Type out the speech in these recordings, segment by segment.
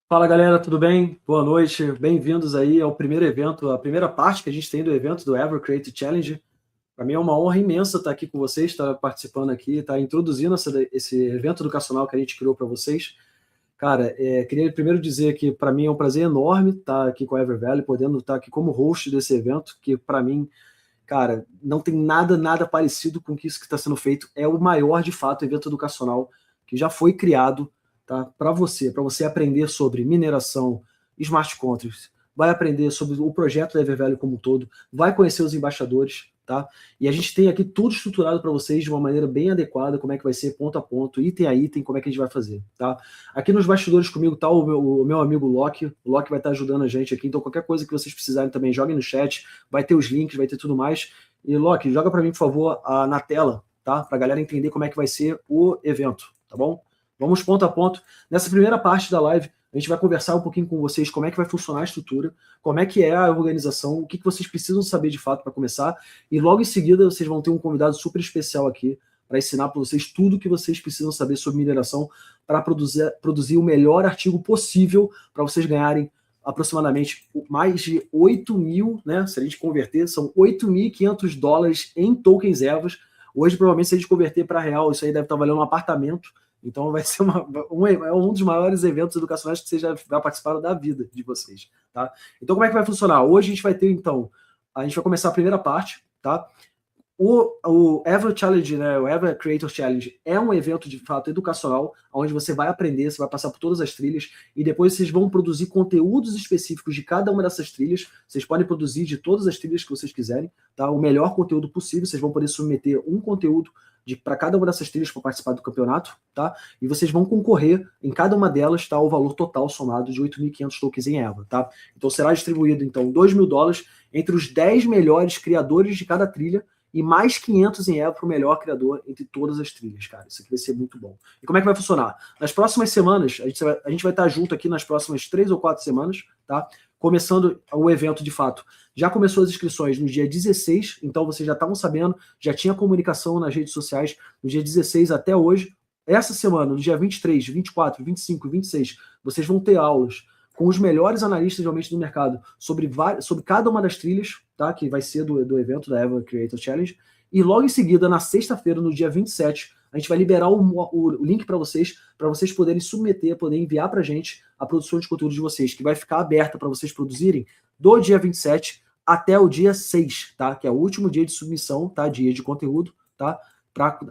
Fala galera, tudo bem? Boa noite, bem-vindos aí ao primeiro evento, a primeira parte que a gente tem do evento do Ever Create Challenge. Para mim é uma honra imensa estar aqui com vocês, estar participando aqui, estar introduzindo esse evento educacional que a gente criou para vocês. Cara, queria primeiro dizer que para mim é um prazer enorme estar aqui com a Ever Valley, podendo estar aqui como host desse evento, que para mim, cara, não tem nada parecido com isso que está sendo feito. É o maior, de fato, evento educacional que já foi criado, tá? Para você aprender sobre mineração, smart contracts, vai aprender sobre o projeto da Evervalue como um todo, vai conhecer os embaixadores, tá? E a gente tem aqui tudo estruturado para vocês de uma maneira bem adequada, como é que vai ser ponto a ponto, item a item, como é que a gente vai fazer, tá? Aqui nos bastidores comigo tá o meu amigo Loki. O Loki vai estar ajudando a gente aqui, então qualquer coisa que vocês precisarem também, joguem no chat, vai ter os links, vai ter tudo mais. E Loki, joga para mim, por favor, na tela, tá? Para a galera entender como é que vai ser o evento, tá bom? Vamos ponto a ponto. Nessa primeira parte da live, a gente vai conversar um pouquinho com vocês como é que vai funcionar a estrutura, como é que é a organização, o que vocês precisam saber de fato para começar, e logo em seguida vocês vão ter um convidado super especial aqui para ensinar para vocês tudo o que vocês precisam saber sobre mineração para produzir o melhor artigo possível para vocês ganharem aproximadamente mais de 8 mil, né? Se a gente converter, são $8.500 em tokens EVAs. Hoje, provavelmente, se a gente converter para real, isso aí deve estar valendo um apartamento. Então vai ser um dos maiores eventos educacionais que vocês já participaram da vida de vocês, tá? Então como é que vai funcionar? Hoje a gente vai ter, então, a gente vai começar a primeira parte, tá? O Ever Challenge, né, o Ever Creator Challenge é um evento de fato educacional, onde você vai aprender, você vai passar por todas as trilhas e depois vocês vão produzir conteúdos específicos de cada uma dessas trilhas. Vocês podem produzir de todas as trilhas que vocês quiserem, tá? O melhor conteúdo possível. Vocês vão poder submeter um conteúdo para cada uma dessas trilhas para participar do campeonato, tá? E vocês vão concorrer em cada uma delas, tá? O valor total somado de 8.500 tokens em EVA, tá? Então será distribuído então $2.000 entre os 10 melhores criadores de cada trilha e mais 500 em EVA para o melhor criador entre todas as trilhas, cara. Isso aqui vai ser muito bom. E como é que vai funcionar? Nas próximas semanas, a gente vai estar junto aqui nas próximas 3 ou 4 semanas, tá? Começando o evento de fato. Já começou as inscrições no dia 16, então vocês já estavam sabendo, já tinha comunicação nas redes sociais no dia 16 até hoje. Essa semana, no dia 23, 24, 25 e 26, vocês vão ter aulas com os melhores analistas realmente do mercado sobre cada uma das trilhas, tá? Que vai ser do evento da Ever Creator Challenge. E logo em seguida, na sexta-feira, no dia 27, a gente vai liberar o link para vocês poderem submeter, poder enviar para a gente a produção de conteúdo de vocês, que vai ficar aberta para vocês produzirem do dia 27 até o dia 6, tá? Que é o último dia de submissão, tá? Dia de conteúdo, tá?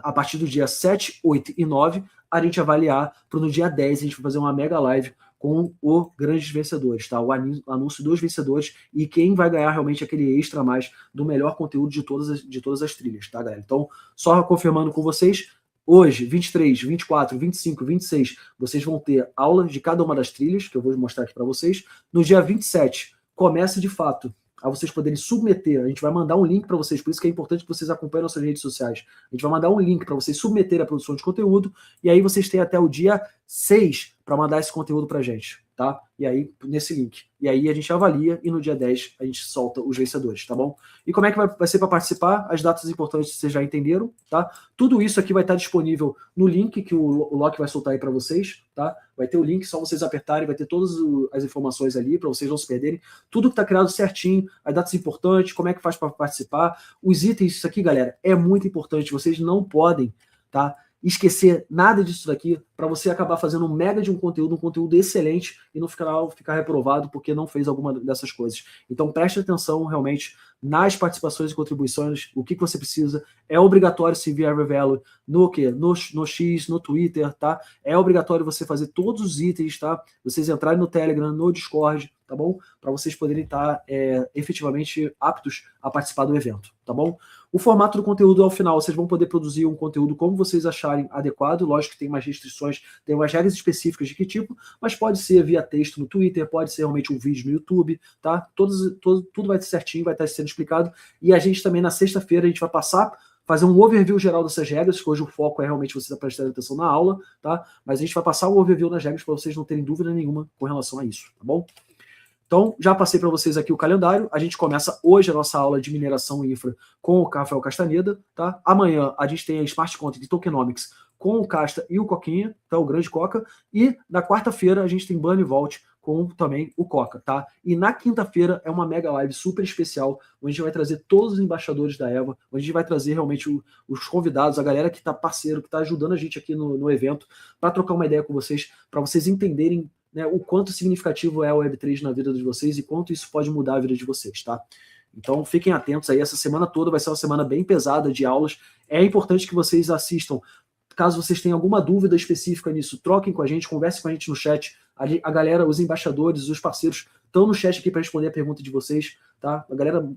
A partir do dia 7, 8 e 9, a gente avaliar para no dia 10 a gente vai fazer uma mega live com os grandes vencedores, tá? O anúncio dos vencedores e quem vai ganhar realmente aquele extra a mais do melhor conteúdo de todas as trilhas, tá, galera? Então, só confirmando com vocês, hoje, 23, 24, 25, 26, vocês vão ter aulas de cada uma das trilhas, que eu vou mostrar aqui para vocês. No dia 27, começa de fato a vocês poderem submeter. A gente vai mandar um link para vocês, por isso que é importante que vocês acompanhem nossas redes sociais. A gente vai mandar um link para vocês submeterem a produção de conteúdo, e aí vocês têm até o dia 6 para mandar esse conteúdo para a gente, tá? E aí, nesse link. E aí a gente avalia e no dia 10 a gente solta os vencedores, tá bom? E como é que vai ser para participar? As datas importantes vocês já entenderam, tá? Tudo isso aqui vai estar disponível no link que o Loki vai soltar aí para vocês, tá? Vai ter o link, só vocês apertarem, vai ter todas as informações ali para vocês não se perderem. Tudo que está criado certinho, as datas importantes, como é que faz para participar, os itens, isso aqui, galera, é muito importante. Vocês não podem, tá? Esquecer nada disso daqui para você acabar fazendo um mega de um conteúdo excelente e não ficar reprovado porque não fez alguma dessas coisas. Então preste atenção realmente nas participações e contribuições, o que você precisa. É obrigatório seguir a Evervalue no quê? No X, no Twitter, tá? É obrigatório você fazer todos os itens, tá? Vocês entrarem no Telegram, no Discord, tá bom? Para vocês poderem estar efetivamente aptos a participar do evento, tá bom? O formato do conteúdo, ao final, vocês vão poder produzir um conteúdo como vocês acharem adequado. Lógico que tem umas restrições, tem umas regras específicas de que tipo, mas pode ser via texto no Twitter, pode ser realmente um vídeo no YouTube, tá? Tudo vai ser certinho, vai estar sendo explicado. E a gente também, na sexta-feira, a gente vai fazer um overview geral dessas regras, que hoje o foco é realmente você estar prestando atenção na aula, tá? Mas a gente vai passar um overview nas regras para vocês não terem dúvida nenhuma com relação a isso, tá bom? Então, já passei para vocês aqui o calendário. A gente começa hoje a nossa aula de mineração infra com o Rafael Castaneda, tá? Amanhã a gente tem a Smart Contract de Tokenomics com o Casta e o Coquinha, tá? O Grande Coca. E na quarta-feira a gente tem Burn Vault com também o Coca, tá? E na quinta-feira é uma mega live super especial, onde a gente vai trazer todos os embaixadores da EVA, onde a gente vai trazer realmente os convidados, a galera que tá parceiro, que tá ajudando a gente aqui no evento, para trocar uma ideia com vocês, para vocês entenderem, né, o quanto significativo é a Web3 na vida de vocês e quanto isso pode mudar a vida de vocês, tá? Então fiquem atentos aí, essa semana toda vai ser uma semana bem pesada de aulas. É importante que vocês assistam. Caso vocês tenham alguma dúvida específica nisso, troquem com a gente, conversem com a gente no chat. A galera, os embaixadores, os parceiros estão no chat aqui para responder a pergunta de vocês, tá? A galera,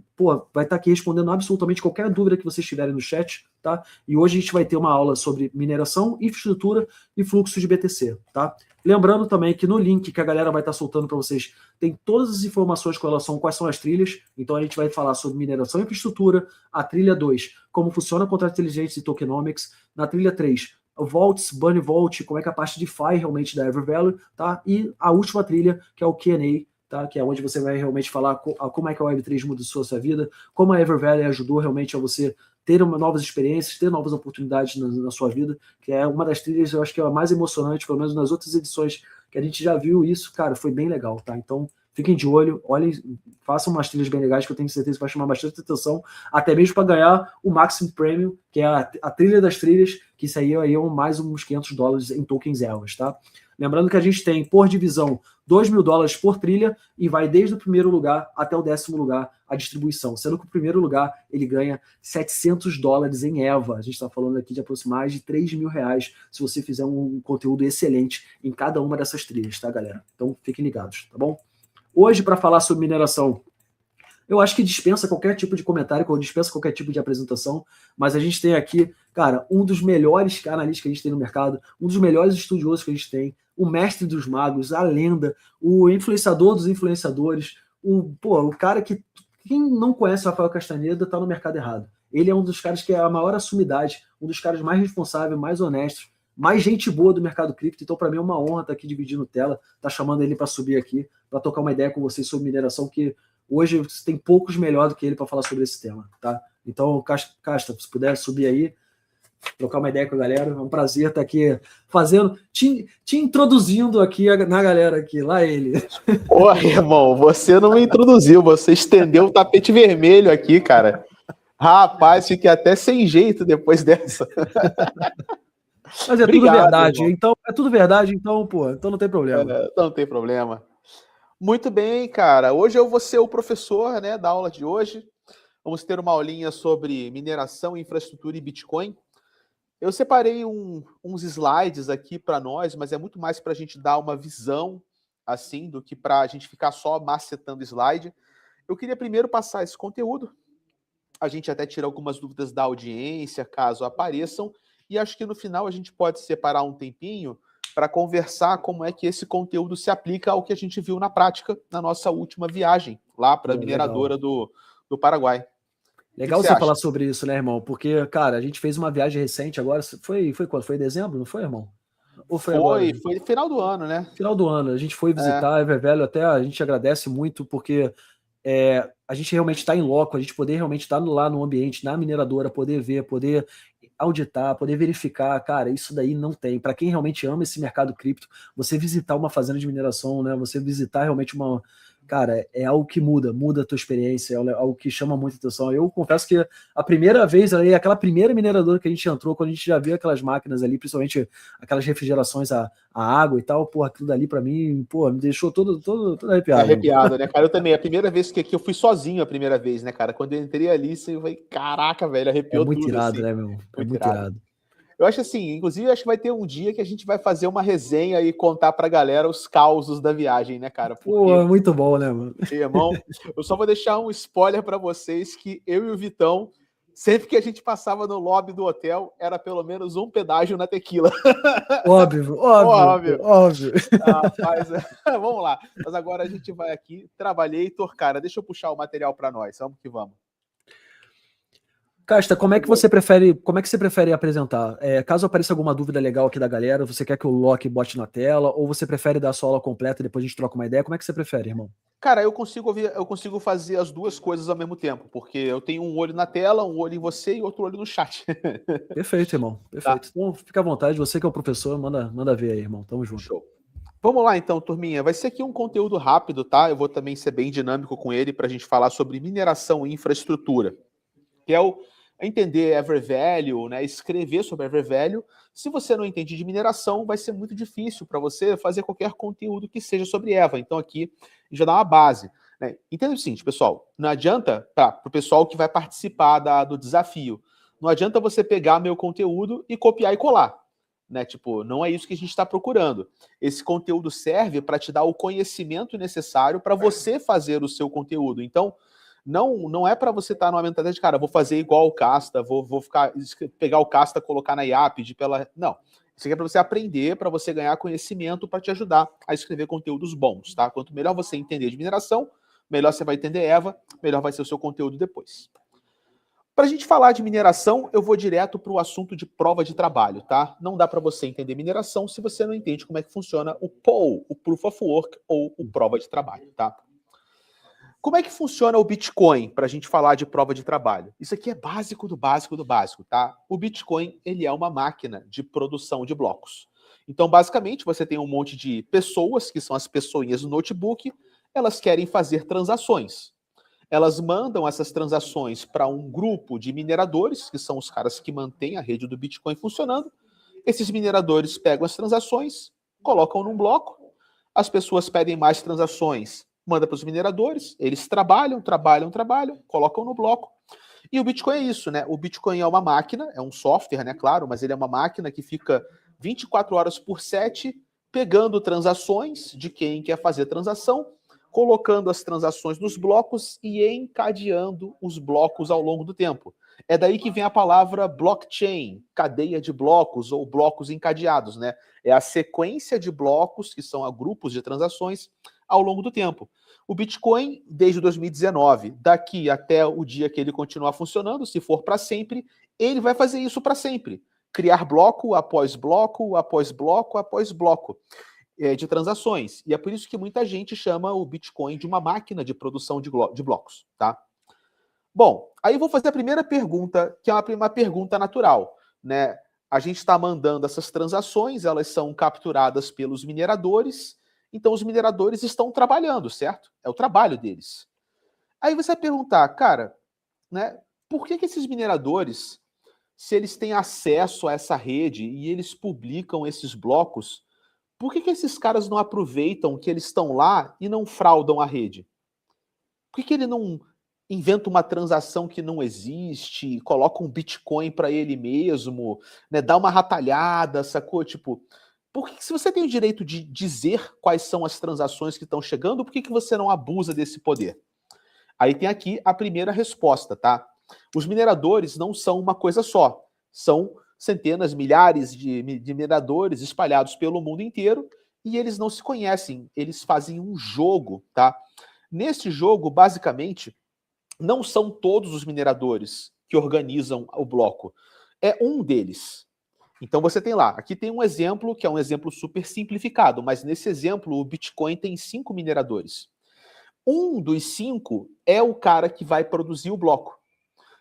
vai estar aqui respondendo absolutamente qualquer dúvida que vocês tiverem no chat, tá? E hoje a gente vai ter uma aula sobre mineração, infraestrutura e fluxo de BTC, tá? Lembrando também que no link que a galera vai estar soltando para vocês tem todas as informações com relação a quais são as trilhas. Então a gente vai falar sobre mineração e infraestrutura, a trilha 2, como funciona contratos inteligentes e tokenomics, na trilha 3, Vaults, Burn Vault, como é que é a parte de DeFi realmente da Evervalue, tá? E a última trilha, que é o Q&A, tá? Que é onde você vai realmente falar como é que a Web3 mudou a sua vida, como a Evervalue ajudou realmente a você ter novas experiências, ter novas oportunidades na sua vida, que é uma das trilhas, eu acho que é a mais emocionante, pelo menos nas outras edições que a gente já viu isso, cara, foi bem legal, tá? Então, fiquem de olho, olhem, façam umas trilhas bem legais que eu tenho certeza que vai chamar bastante atenção, até mesmo para ganhar o Maximum Premium, que é a trilha das trilhas, que isso aí é mais uns $500 em tokens EVAs, tá? Lembrando que a gente tem, por divisão, $2.000 por trilha e vai desde o primeiro lugar até o 10º lugar a distribuição, sendo que o primeiro lugar ele ganha $700 em EVA. A gente está falando aqui de aproximadamente mais de R$3.000 se você fizer um conteúdo excelente em cada uma dessas trilhas, tá, galera? Então fiquem ligados, tá bom? Hoje, para falar sobre mineração, eu acho que dispensa qualquer tipo de comentário, dispensa qualquer tipo de apresentação, mas a gente tem aqui, cara, um dos melhores analistas que a gente tem no mercado, um dos melhores estudiosos que a gente tem, o mestre dos magos, a lenda, o influenciador dos influenciadores, o cara que, quem não conhece o Rafael Castaneda está no mercado errado. Ele é um dos caras que é a maior assumidade, um dos caras mais responsáveis, mais honestos, mais gente boa do mercado cripto. Então, para mim é uma honra estar aqui dividindo tela, tá chamando ele para subir aqui, para tocar uma ideia com vocês sobre mineração, que hoje tem poucos melhor do que ele para falar sobre esse tema, tá? Então, Casta, se puder subir aí, trocar uma ideia com a galera, é um prazer estar aqui fazendo, te introduzindo aqui na galera aqui, lá ele. Ô, irmão, você não me introduziu, você estendeu o tapete vermelho aqui, cara. Rapaz, fiquei até sem jeito depois dessa. Mas é tudo verdade, irmão. Então é tudo verdade, então, então não tem problema. Não tem problema. Muito bem, cara. Hoje eu vou ser o professor, né, da aula de hoje. Vamos ter uma aulinha sobre mineração, infraestrutura e Bitcoin. Eu separei uns slides aqui para nós, mas é muito mais para a gente dar uma visão, assim, do que para a gente ficar só macetando slide. Eu queria primeiro passar esse conteúdo. A gente até tira algumas dúvidas da audiência, caso apareçam. E acho que no final a gente pode separar um tempinho para conversar como é que esse conteúdo se aplica ao que a gente viu na prática na nossa última viagem, lá para a mineradora do Paraguai. Legal você falar sobre isso, né, irmão? Porque, cara, a gente fez uma viagem recente agora, foi quando? Foi em dezembro, não foi, irmão? Ou foi final do ano, né? Final do ano, a gente foi visitar a Evervalue, até a gente agradece muito, porque a gente realmente está em loco, a gente poder realmente estar lá no ambiente, na mineradora, poder ver, poder auditar, poder verificar, cara, isso daí não tem. Para quem realmente ama esse mercado cripto, você visitar uma fazenda de mineração, né? Você visitar realmente uma... Cara, é algo que muda a tua experiência, é algo que chama muita atenção. Eu confesso que a primeira vez ali, aquela primeira mineradora que a gente entrou, quando a gente já viu aquelas máquinas ali, principalmente aquelas refrigerações a água e tal, aquilo dali pra mim, me deixou todo arrepiado. Arrepiado, né, cara? Eu também, a primeira vez que eu fui sozinho, a primeira vez, né, cara? Quando eu entrei ali, eu falei, caraca, velho, arrepiou tudo. É muito irado, assim. Né, meu? É muito irado. Eu acho assim, inclusive, acho que vai ter um dia que a gente vai fazer uma resenha e contar pra galera os causos da viagem, né, cara? Porque, é muito bom, né, mano? Irmão, eu só vou deixar um spoiler pra vocês que eu e o Vitão, sempre que a gente passava no lobby do hotel, era pelo menos um pedágio na tequila. Óbvio. Mas, vamos lá. Mas agora a gente vai aqui. Trabalhei, cara, deixa eu puxar o material pra nós. Vamos que vamos. Casta, como é que você prefere apresentar? Caso apareça alguma dúvida legal aqui da galera, você quer que o Loki bote na tela, ou você prefere dar a sua aula completa e depois a gente troca uma ideia? Como é que você prefere, irmão? Cara, eu consigo fazer as duas coisas ao mesmo tempo, porque eu tenho um olho na tela, um olho em você e outro olho no chat. Perfeito, irmão. Tá? Perfeito. Então, fica à vontade. Você que é o professor, manda ver aí, irmão. Tamo junto. Show. Vamos lá então, turminha. Vai ser aqui um conteúdo rápido, tá? Eu vou também ser bem dinâmico com ele para a gente falar sobre mineração e infraestrutura, que é o entender Evervalue, né? Escrever sobre Evervalue. Se você não entende de mineração, vai ser muito difícil para você fazer qualquer conteúdo que seja sobre Eva. Então aqui já dá uma base. Né? Entenda o seguinte, pessoal. Não adianta, para o pessoal que vai participar do desafio, não adianta você pegar meu conteúdo e copiar e colar. Né? Tipo, não é isso que a gente está procurando. Esse conteúdo serve para te dar o conhecimento necessário para você fazer o seu conteúdo. Então, não é para você estar numa mentalidade de, cara, vou fazer igual o Casta, vou pegar o Casta, colocar na IAP, Não. Isso aqui é para você aprender, para você ganhar conhecimento, para te ajudar a escrever conteúdos bons, tá? Quanto melhor você entender de mineração, melhor você vai entender Eva, melhor vai ser o seu conteúdo depois. Para a gente falar de mineração, eu vou direto para o assunto de prova de trabalho, tá? Não dá para você entender mineração se você não entende como é que funciona o POW, o Proof of Work, ou o prova de trabalho, tá? Como é que funciona o Bitcoin para a gente falar de prova de trabalho? Isso aqui é básico do básico do básico, tá? O Bitcoin, ele é uma máquina de produção de blocos. Então, basicamente, você tem um monte de pessoas, que são as pessoinhas no notebook, elas querem fazer transações. Elas mandam essas transações para um grupo de mineradores, que são os caras que mantêm a rede do Bitcoin funcionando. Esses mineradores pegam as transações, colocam num bloco, as pessoas pedem mais transações, manda para os mineradores, eles trabalham, colocam no bloco. E o Bitcoin é isso, né? O Bitcoin é uma máquina, é um software, né? Claro, mas ele é uma máquina que fica 24 horas por 7 pegando transações de quem quer fazer transação, colocando as transações nos blocos e encadeando os blocos ao longo do tempo. É daí que vem a palavra blockchain, cadeia de blocos ou blocos encadeados, né? É a sequência de blocos, que são grupos de transações, ao longo do tempo. O Bitcoin, desde 2019, daqui até o dia que ele continuar funcionando, se for para sempre, ele vai fazer isso para sempre. Criar bloco após bloco, após bloco, após bloco de transações. E é por isso que muita gente chama o Bitcoin de uma máquina de produção de blocos, tá? Bom, aí eu vou fazer a primeira pergunta, que é uma pergunta natural, né? A gente está mandando essas transações, elas são capturadas pelos mineradores, então os mineradores estão trabalhando, certo? É o trabalho deles. Aí você vai perguntar, cara, né? Por que esses mineradores, se eles têm acesso a essa rede e eles publicam esses blocos, por que esses caras não aproveitam que eles estão lá e não fraudam a rede? Por que ele não inventa uma transação que não existe, coloca um Bitcoin para ele mesmo, né, dá uma ratalhada, sacou? Tipo, porque se você tem o direito de dizer quais são as transações que estão chegando, por que você não abusa desse poder? Aí tem aqui a primeira resposta, tá? Os mineradores não são uma coisa só, são centenas, milhares de mineradores espalhados pelo mundo inteiro e eles não se conhecem, eles fazem um jogo, tá? Neste jogo, basicamente, não são todos os mineradores que organizam o bloco, é um deles. Então você tem lá, aqui tem um exemplo que é um exemplo super simplificado, mas nesse exemplo o Bitcoin tem 5 mineradores. Um dos 5 é o cara que vai produzir o bloco.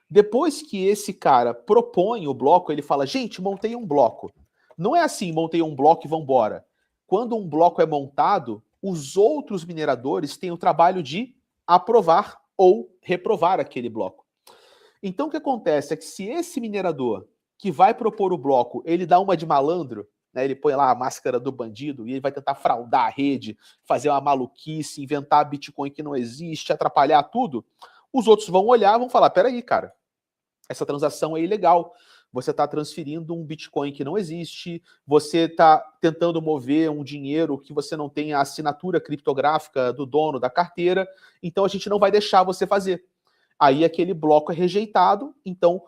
Depois que esse cara propõe o bloco, ele fala, gente, montei um bloco. Não é assim, montei um bloco e vambora. Quando um bloco é montado, os outros mineradores têm o trabalho de aprovar ou reprovar aquele bloco. Então o que acontece é que se esse minerador que vai propor o bloco, ele dá uma de malandro, né, ele põe lá a máscara do bandido e ele vai tentar fraudar a rede, fazer uma maluquice, inventar Bitcoin que não existe, atrapalhar tudo, os outros vão olhar e vão falar, peraí, cara, essa transação é ilegal. Você está transferindo um Bitcoin que não existe, você está tentando mover um dinheiro que você não tem a assinatura criptográfica do dono da carteira, então a gente não vai deixar você fazer. Aí aquele bloco é rejeitado, então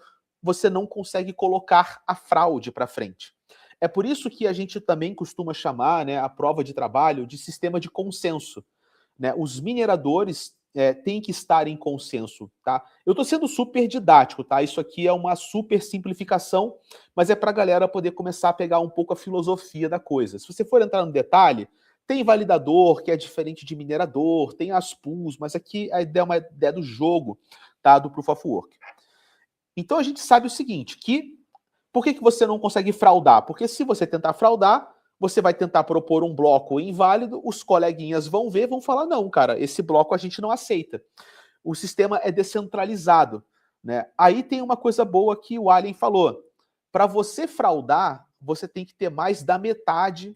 você não consegue colocar a fraude para frente. É por isso que a gente também costuma chamar, né, a prova de trabalho de sistema de consenso. Né? Os mineradores tem que estar em consenso, tá? Eu estou sendo super didático, tá? Isso aqui é uma super simplificação, mas é para a galera poder começar a pegar um pouco a filosofia da coisa. Se você for entrar no detalhe, tem validador, que é diferente de minerador, tem as pools, mas aqui a ideia é uma ideia do jogo, tá? Do Proof of Work. Então a gente sabe o seguinte, que por que você não consegue fraudar? Porque se você tentar fraudar, você vai tentar propor um bloco inválido, os coleguinhas vão ver, vão falar, não, cara, esse bloco a gente não aceita. O sistema é descentralizado, né? Aí tem uma coisa boa que o Allen falou. Para você fraudar, você tem que ter mais da metade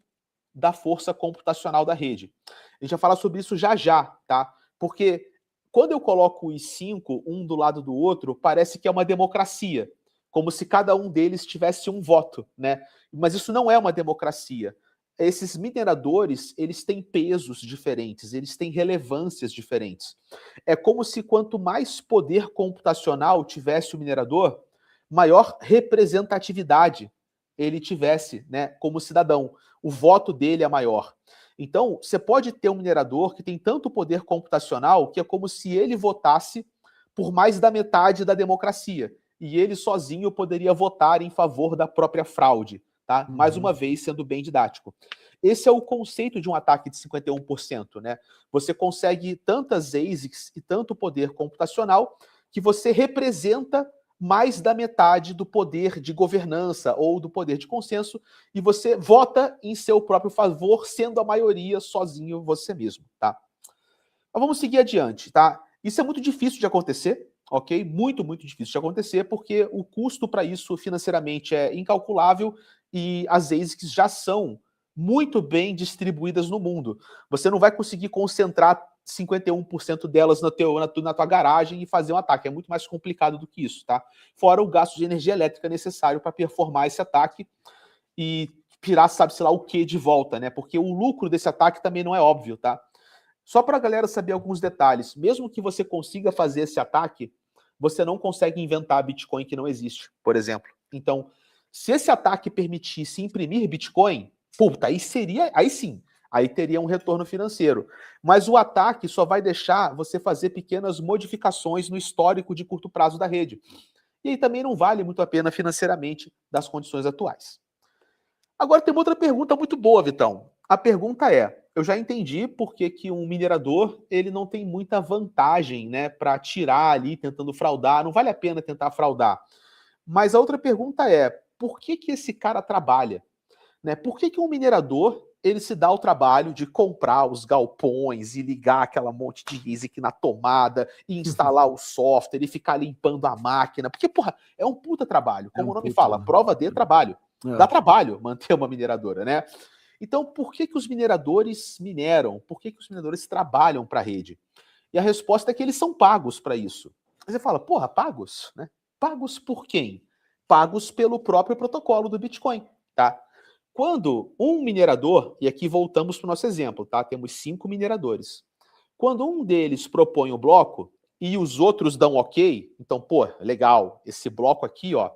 da força computacional da rede. A gente vai falar sobre isso já já, tá? Porque quando eu coloco os 5, um do lado do outro, parece que é uma democracia, como se cada um deles tivesse um voto, né? Mas isso não é uma democracia. Esses mineradores, eles têm pesos diferentes, eles têm relevâncias diferentes. É como se quanto mais poder computacional tivesse o minerador, maior representatividade ele tivesse, né, como cidadão. O voto dele é maior. Então, você pode ter um minerador que tem tanto poder computacional que é como se ele votasse por mais da metade da democracia. E ele sozinho poderia votar em favor da própria fraude, tá? Mais uma vez, sendo bem didático. Esse é o conceito de um ataque de 51%, né? Você consegue tantas ASICs e tanto poder computacional que você representa mais da metade do poder de governança ou do poder de consenso e você vota em seu próprio favor, sendo a maioria sozinho você mesmo, tá? Mas vamos seguir adiante, tá? Isso é muito difícil de acontecer, ok? Muito, muito difícil de acontecer, porque o custo para isso financeiramente é incalculável e as ASICs já são muito bem distribuídas no mundo. Você não vai conseguir concentrar 51% delas na tua garagem e fazer um ataque. É muito mais complicado do que isso, tá? Fora o gasto de energia elétrica necessário para performar esse ataque e tirar, sabe-se lá o que de volta, né? Porque o lucro desse ataque também não é óbvio, tá? Só para a galera saber alguns detalhes, mesmo que você consiga fazer esse ataque, você não consegue inventar Bitcoin que não existe, por exemplo. Então, se esse ataque permitisse imprimir Bitcoin, puta, aí sim, aí teria um retorno financeiro. Mas o ataque só vai deixar você fazer pequenas modificações no histórico de curto prazo da rede. E aí também não vale muito a pena financeiramente das condições atuais. Agora tem uma outra pergunta muito boa, Vitão. A pergunta é, eu já entendi por que um minerador ele não tem muita vantagem, né, para tirar ali tentando fraudar, não vale a pena tentar fraudar. Mas a outra pergunta é, por que esse cara trabalha? Né? Por que um minerador ele se dá o trabalho de comprar os galpões e ligar aquela monte de ASIC na tomada e instalar o software e ficar limpando a máquina? Porque, porra, é um puta trabalho. Como o nome fala, prova de trabalho. Dá trabalho manter uma mineradora, né? Então, por que os mineradores mineram? Por que os mineradores trabalham para a rede? E a resposta é que eles são pagos para isso. Você fala, porra, pagos? Né? Pagos por quem? Pagos pelo próprio protocolo do Bitcoin, tá? Quando um minerador, e aqui voltamos para o nosso exemplo, tá? Temos 5 mineradores. Quando um deles propõe o bloco e os outros dão ok, então, pô, legal, esse bloco aqui, ó,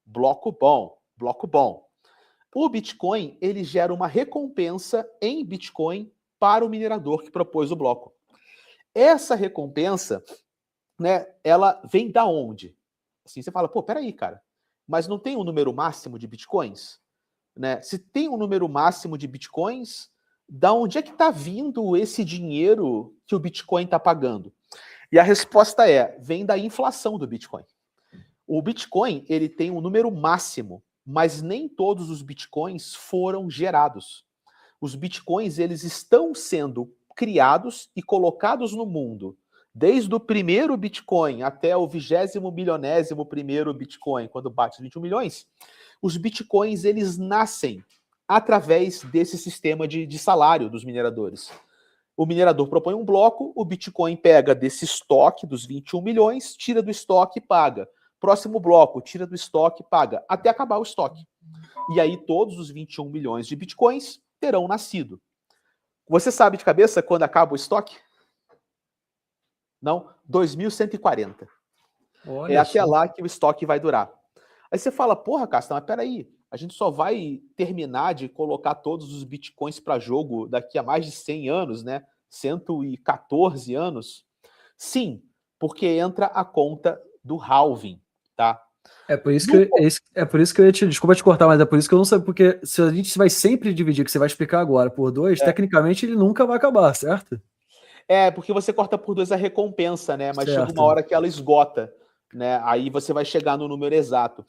bloco bom, bloco bom. O Bitcoin, ele gera uma recompensa em Bitcoin para o minerador que propôs o bloco. Essa recompensa, né, ela vem da onde? Assim, você fala, pô, peraí, cara, mas não tem um número máximo de Bitcoins? Né? Se tem um número máximo de Bitcoins, da onde é que está vindo esse dinheiro que o Bitcoin está pagando? E a resposta é, vem da inflação do Bitcoin. O Bitcoin, ele tem um número máximo, mas nem todos os Bitcoins foram gerados. Os Bitcoins, eles estão sendo criados e colocados no mundo. Desde o primeiro Bitcoin até o 20º milionésimo primeiro Bitcoin, quando bate 21 milhões, os Bitcoins, eles nascem através desse sistema de salário dos mineradores. O minerador propõe um bloco, o Bitcoin pega desse estoque dos 21 milhões, tira do estoque e paga. Próximo bloco, tira do estoque e paga, até acabar o estoque. E aí todos os 21 milhões de Bitcoins terão nascido. Você sabe de cabeça quando acaba o estoque? Não? 2140. Olha é até só. lá que o estoque vai durar. Aí você fala, porra, Castro, mas peraí, a gente só vai terminar de colocar todos os bitcoins para jogo daqui a mais de 100 anos, né? 114 anos. Sim, porque entra a conta do halving, tá? É por isso que eu ia te. Desculpa te cortar, mas é por isso que eu não sei. Porque se a gente vai sempre dividir, que você vai explicar agora, por 2, tecnicamente ele nunca vai acabar, certo? Porque você corta por 2 a recompensa, né? Mas chega uma Certo. hora que ela esgota, né? Aí você vai chegar no número exato.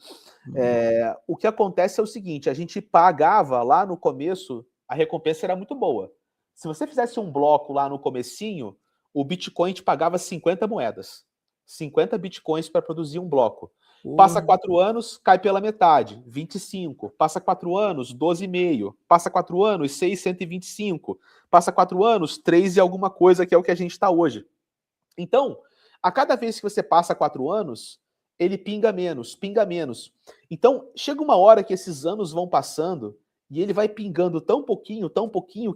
O que acontece é o seguinte: a gente pagava lá no começo, a recompensa era muito boa. Se você fizesse um bloco lá no comecinho, o Bitcoin te pagava 50 moedas. 50 Bitcoins para produzir um bloco. Passa 4 anos, cai pela metade, 25. Passa 4 anos, 12,5. Passa 4 anos, 625. Passa 4 anos, 3 e alguma coisa, que é o que a gente está hoje. Então, a cada vez que você passa 4 anos, ele pinga menos, pinga menos. Então, chega uma hora que esses anos vão passando e ele vai pingando tão pouquinho,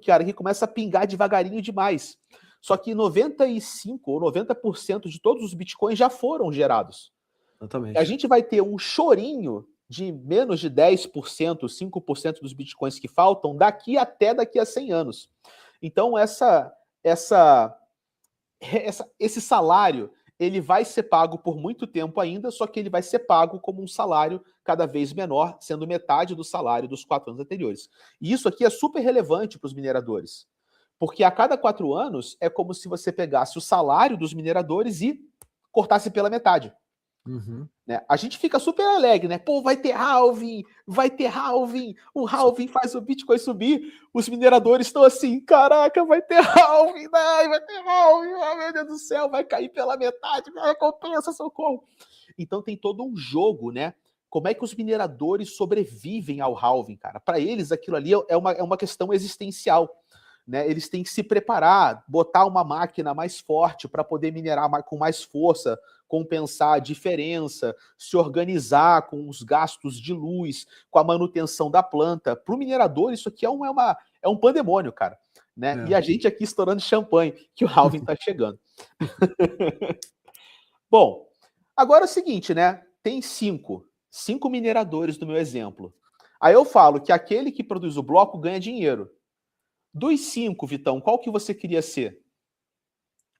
cara, que começa a pingar devagarinho demais. Só que 95 ou 90% de todos os bitcoins já foram gerados. Exatamente. A gente vai ter um chorinho de menos de 10%, 5% dos bitcoins que faltam daqui a 100 anos. Então, esse salário, ele vai ser pago por muito tempo ainda, só que ele vai ser pago como um salário cada vez menor, sendo metade do salário dos 4 anos anteriores. E isso aqui é super relevante para os mineradores, porque a cada 4 anos é como se você pegasse o salário dos mineradores e cortasse pela metade. Uhum. Né? A gente fica super alegre, né? Pô, vai ter halving, o halving faz o Bitcoin subir. Os mineradores estão assim, caraca, vai ter halving, vai ter halving, oh, meu Deus do céu, vai cair pela metade, recompensa, socorro. Então tem todo um jogo, né? Como é que os mineradores sobrevivem ao halving, cara? Para eles, aquilo ali é uma questão existencial. Né, eles têm que se preparar, botar uma máquina mais forte para poder minerar com mais força, compensar a diferença, se organizar com os gastos de luz, com a manutenção da planta. Para o minerador, isso aqui é um pandemônio, cara. Né? E a gente aqui estourando champanhe, que o halving está chegando. Bom, agora é o seguinte, né? Tem 5 mineradores no meu exemplo. Aí eu falo que aquele que produz o bloco ganha dinheiro. Dos 5, Vitão, qual que você queria ser?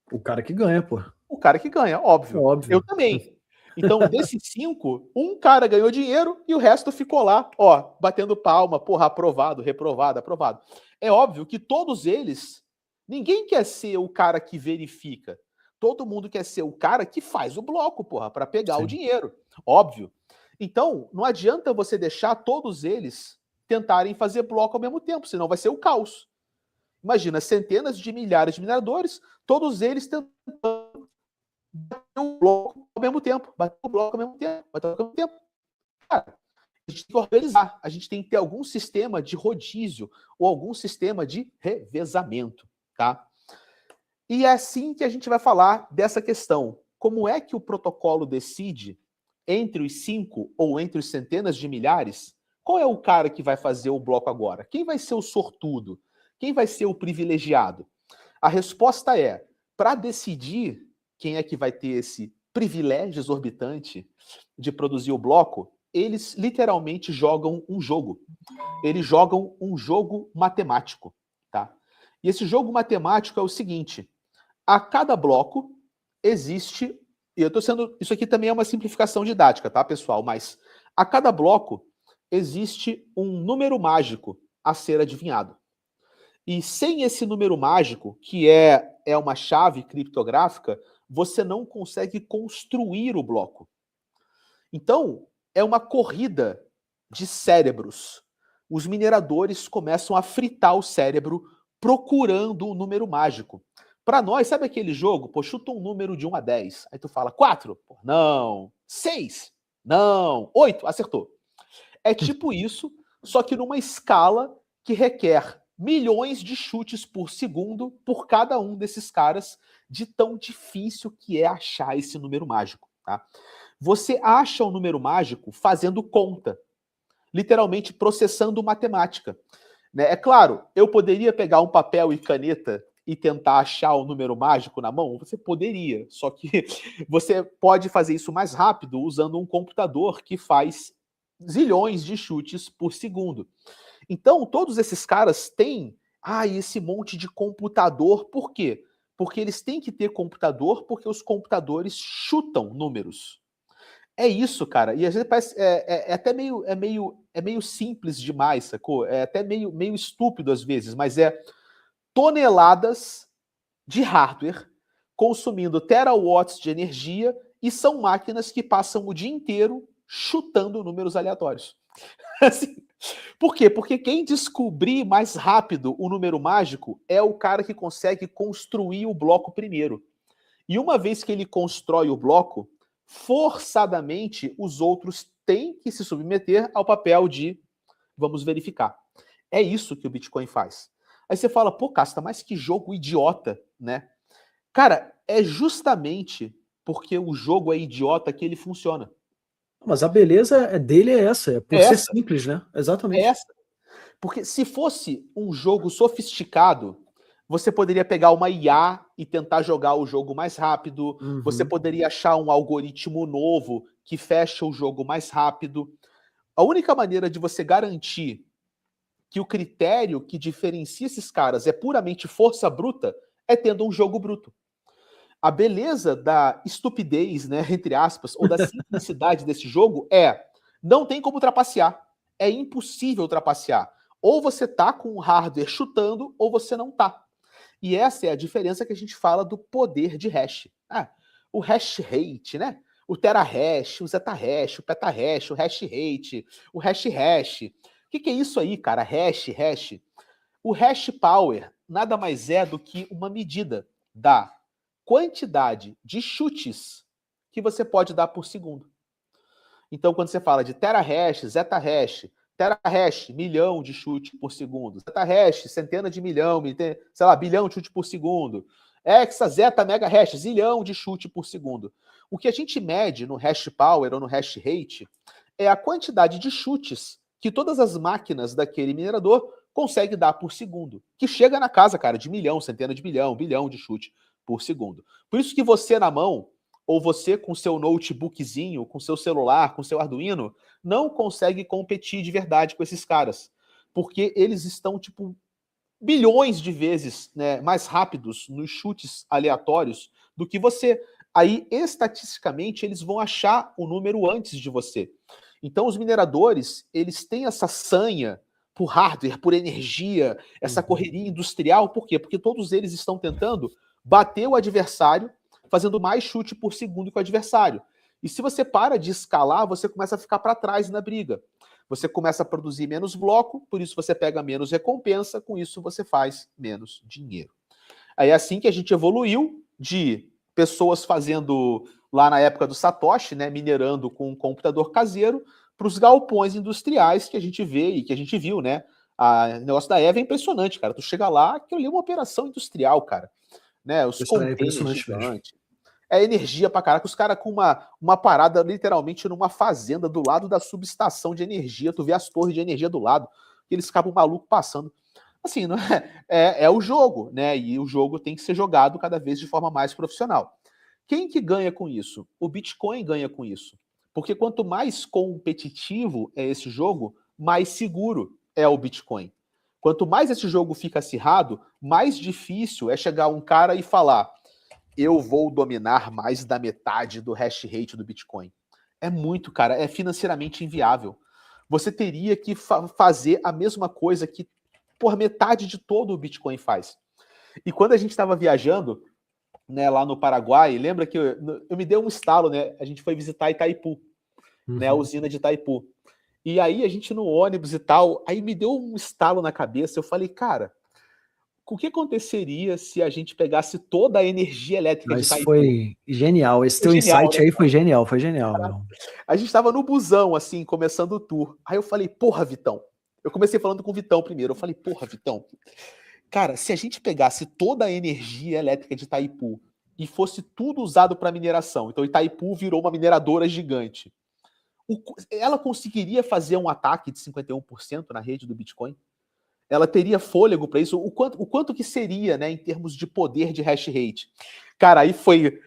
O cara que ganha, pô. O cara que ganha, óbvio. Óbvio. Eu também. Então, desses 5, um cara ganhou dinheiro e o resto ficou lá, ó, batendo palma, porra, aprovado, reprovado, aprovado. É óbvio que todos eles, ninguém quer ser o cara que verifica. Todo mundo quer ser o cara que faz o bloco, porra, para pegar o dinheiro. Óbvio. Então, não adianta você deixar todos eles tentarem fazer bloco ao mesmo tempo, senão vai ser o caos. Imagina, centenas de milhares de mineradores, todos eles tentando bater o bloco ao mesmo tempo. Cara, a gente tem que organizar. A gente tem que ter algum sistema de rodízio ou algum sistema de revezamento, tá? E é assim que a gente vai falar dessa questão. Como é que o protocolo decide entre os 5 ou entre os centenas de milhares? Qual é o cara que vai fazer o bloco agora? Quem vai ser o sortudo? Quem vai ser o privilegiado? A resposta é, para decidir quem é que vai ter esse privilégio exorbitante de produzir o bloco, eles literalmente jogam um jogo. Eles jogam um jogo matemático, tá? E esse jogo matemático é o seguinte: a cada bloco existe, e eu tô sendo, isso aqui também é uma simplificação didática, tá, pessoal? Mas a cada bloco existe um número mágico a ser adivinhado. E sem esse número mágico, que é uma chave criptográfica, você não consegue construir o bloco. Então, é uma corrida de cérebros. Os mineradores começam a fritar o cérebro procurando o número mágico. Para nós, sabe aquele jogo? Pô, chuta um número de 1 a 10. Aí tu fala 4? Pô, não. 6? Não. 8? Acertou. É tipo isso, só que numa escala que requer milhões de chutes por segundo por cada um desses caras, de tão difícil que é achar esse número mágico, tá? Você acha o número mágico fazendo conta, literalmente processando matemática. Né? É claro, eu poderia pegar um papel e caneta e tentar achar o número mágico na mão? Você poderia, só que você pode fazer isso mais rápido usando um computador que faz zilhões de chutes por segundo. Então, todos esses caras têm esse monte de computador. Por quê? porque eles têm que ter computador, porque os computadores chutam números. É isso, cara. E às vezes parece, até meio simples demais, sacou? É até meio estúpido às vezes, mas é toneladas de hardware consumindo terawatts de energia e são máquinas que passam o dia inteiro chutando números aleatórios. Assim, por quê? Porque quem descobrir mais rápido o número mágico é o cara que consegue construir o bloco primeiro. E uma vez que ele constrói o bloco, forçadamente os outros têm que se submeter ao papel de vamos verificar. É isso que o Bitcoin faz. Aí você fala, pô, Casta, mas que jogo idiota, né? Cara, é justamente porque o jogo é idiota que ele funciona. Mas a beleza dele é essa, é por ser simples, né? É Exatamente. essa. Porque se fosse um jogo sofisticado, você poderia pegar uma IA e tentar jogar o jogo mais rápido, você poderia achar um algoritmo novo que fecha o jogo mais rápido. A única maneira de você garantir que o critério que diferencia esses caras é puramente força bruta é tendo um jogo bruto. A beleza da estupidez, né, entre aspas, ou da simplicidade desse jogo não tem como trapacear. É impossível trapacear. Ou você tá com o hardware chutando, ou você não tá. E essa é a diferença que a gente fala do poder de hash. O hash rate, né? O terahash, o zetahash, o petahash, o hash rate, o hash hash. O que é isso aí, cara? Hash. O hash power nada mais é do que uma medida da quantidade de chutes que você pode dar por segundo. Então, quando você fala de terahash, zetahash, terahash, milhão de chutes por segundo, zetahash, centena de milhão, sei lá, bilhão de chutes por segundo, hexa, zeta, mega hash, zilhão de chute por segundo. O que a gente mede no hash power ou no hash rate é a quantidade de chutes que todas as máquinas daquele minerador conseguem dar por segundo, que chega na casa, cara, de milhão, centena de milhão, bilhão de chute por segundo. Por isso que você na mão, ou você com seu notebookzinho, com seu celular, com seu Arduino, não consegue competir de verdade com esses caras. Porque eles estão, tipo, bilhões de vezes, né, mais rápidos nos chutes aleatórios do que você. Aí, estatisticamente, eles vão achar o número antes de você. Então, os mineradores, eles têm essa sanha por hardware, por energia, essa correria industrial. Por quê? Porque todos eles estão tentando bater o adversário, fazendo mais chute por segundo que o adversário. E se você para de escalar, você começa a ficar para trás na briga. Você começa a produzir menos bloco, por isso você pega menos recompensa, com isso você faz menos dinheiro. Aí é assim que a gente evoluiu de pessoas fazendo, lá na época do Satoshi, né, minerando com um computador caseiro, para os galpões industriais que a gente vê e que a gente viu, né? O negócio da Eva é impressionante, cara. Tu chega lá, aquilo ali é uma operação industrial, cara. Né, os containers gigantes. É energia pra caraca. Os caras com uma parada literalmente numa fazenda do lado da subestação de energia. Tu vê as torres de energia do lado. Eles acabam maluco passando. Assim, não é o jogo, né? E o jogo tem que ser jogado cada vez de forma mais profissional. Quem que ganha com isso? O Bitcoin ganha com isso. Porque quanto mais competitivo é esse jogo, mais seguro é o Bitcoin. Quanto mais esse jogo fica acirrado, mais difícil é chegar um cara e falar: eu vou dominar mais da metade do hash rate do Bitcoin. É muito, cara, é financeiramente inviável. Você teria que fazer a mesma coisa que por metade de todo o Bitcoin faz. E quando a gente estava viajando, né, lá no Paraguai, lembra que eu me deu um estalo, né? A gente foi visitar Itaipu, né, a usina de Itaipu. E aí a gente no ônibus e tal, aí me deu um estalo na cabeça, eu falei, cara, o que aconteceria se a gente pegasse toda a energia elétrica de Itaipu? Foi genial, esse teu insight, né, aí foi genial, meu. A gente tava no busão, assim, começando o tour. Aí eu falei, porra, Vitão. Eu comecei falando com o Vitão primeiro. Eu falei, porra, Vitão, cara, se a gente pegasse toda a energia elétrica de Itaipu e fosse tudo usado para mineração, então Itaipu virou uma mineradora gigante, ela conseguiria fazer um ataque de 51% na rede do Bitcoin? Ela teria fôlego para isso? O quanto que seria, né, em termos de poder de hash rate? Cara, aí foi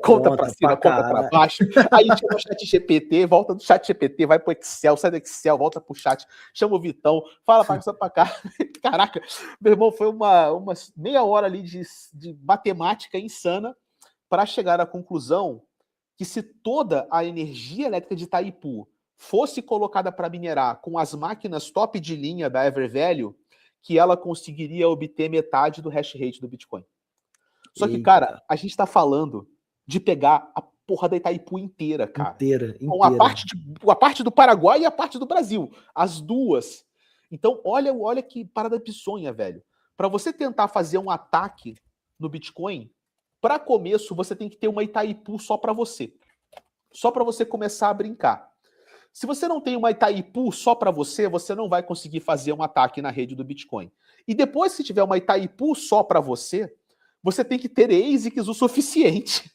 Conta para cima, conta para baixo. Aí chama o chat GPT, volta do chat GPT, vai pro Excel, sai do Excel, volta pro chat, chama o Vitão, fala para cá. Caraca, meu irmão, foi uma meia hora ali de matemática insana para chegar à conclusão que se toda a energia elétrica de Itaipu fosse colocada para minerar com as máquinas top de linha da Evervalue, que ela conseguiria obter metade do hash rate do Bitcoin. Só que, cara, a gente tá falando de pegar a porra da Itaipu inteira, cara. Inteira. Com a parte do Paraguai e a parte do Brasil. As duas. Então, olha que parada bizonha, velho. Para você tentar fazer um ataque no Bitcoin, para começo, você tem que ter uma Itaipu só para você. Só para você começar a brincar. Se você não tem uma Itaipu só para você, você não vai conseguir fazer um ataque na rede do Bitcoin. E depois, se tiver uma Itaipu só para você tem que ter ASICs o suficiente.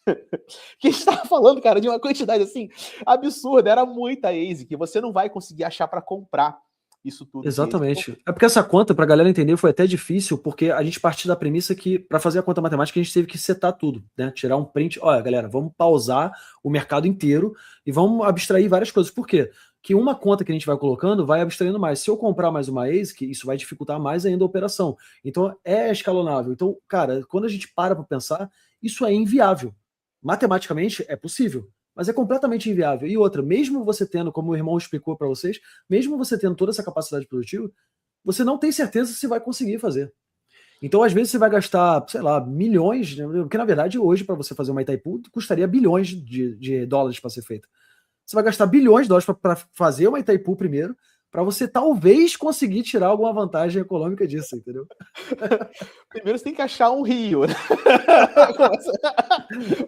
Que a gente estava falando, cara, de uma quantidade assim absurda. Era muita ASIC. Você não vai conseguir achar para comprar isso tudo. Exatamente. É porque essa conta, para a galera entender, foi até difícil, porque a gente partiu da premissa que, para fazer a conta matemática, a gente teve que setar tudo, né? Tirar um print. Olha, galera, vamos pausar o mercado inteiro e vamos abstrair várias coisas. Por quê? Que uma conta que a gente vai colocando vai abstraindo mais. Se eu comprar mais uma ASIC, isso vai dificultar mais ainda a operação. Então, é escalonável. Então, cara, quando a gente para pensar, isso é inviável. Matematicamente, é possível, mas é completamente inviável. E outra, mesmo você tendo, como o irmão explicou para vocês, mesmo você tendo toda essa capacidade produtiva, você não tem certeza se vai conseguir fazer. Então, às vezes, você vai gastar, sei lá, milhões, né? Porque, na verdade, hoje, para você fazer uma Itaipu, custaria bilhões de dólares para ser feita. Você vai gastar bilhões de dólares para fazer uma Itaipu primeiro, para você talvez conseguir tirar alguma vantagem econômica disso, entendeu? Primeiro você tem que achar um rio, né?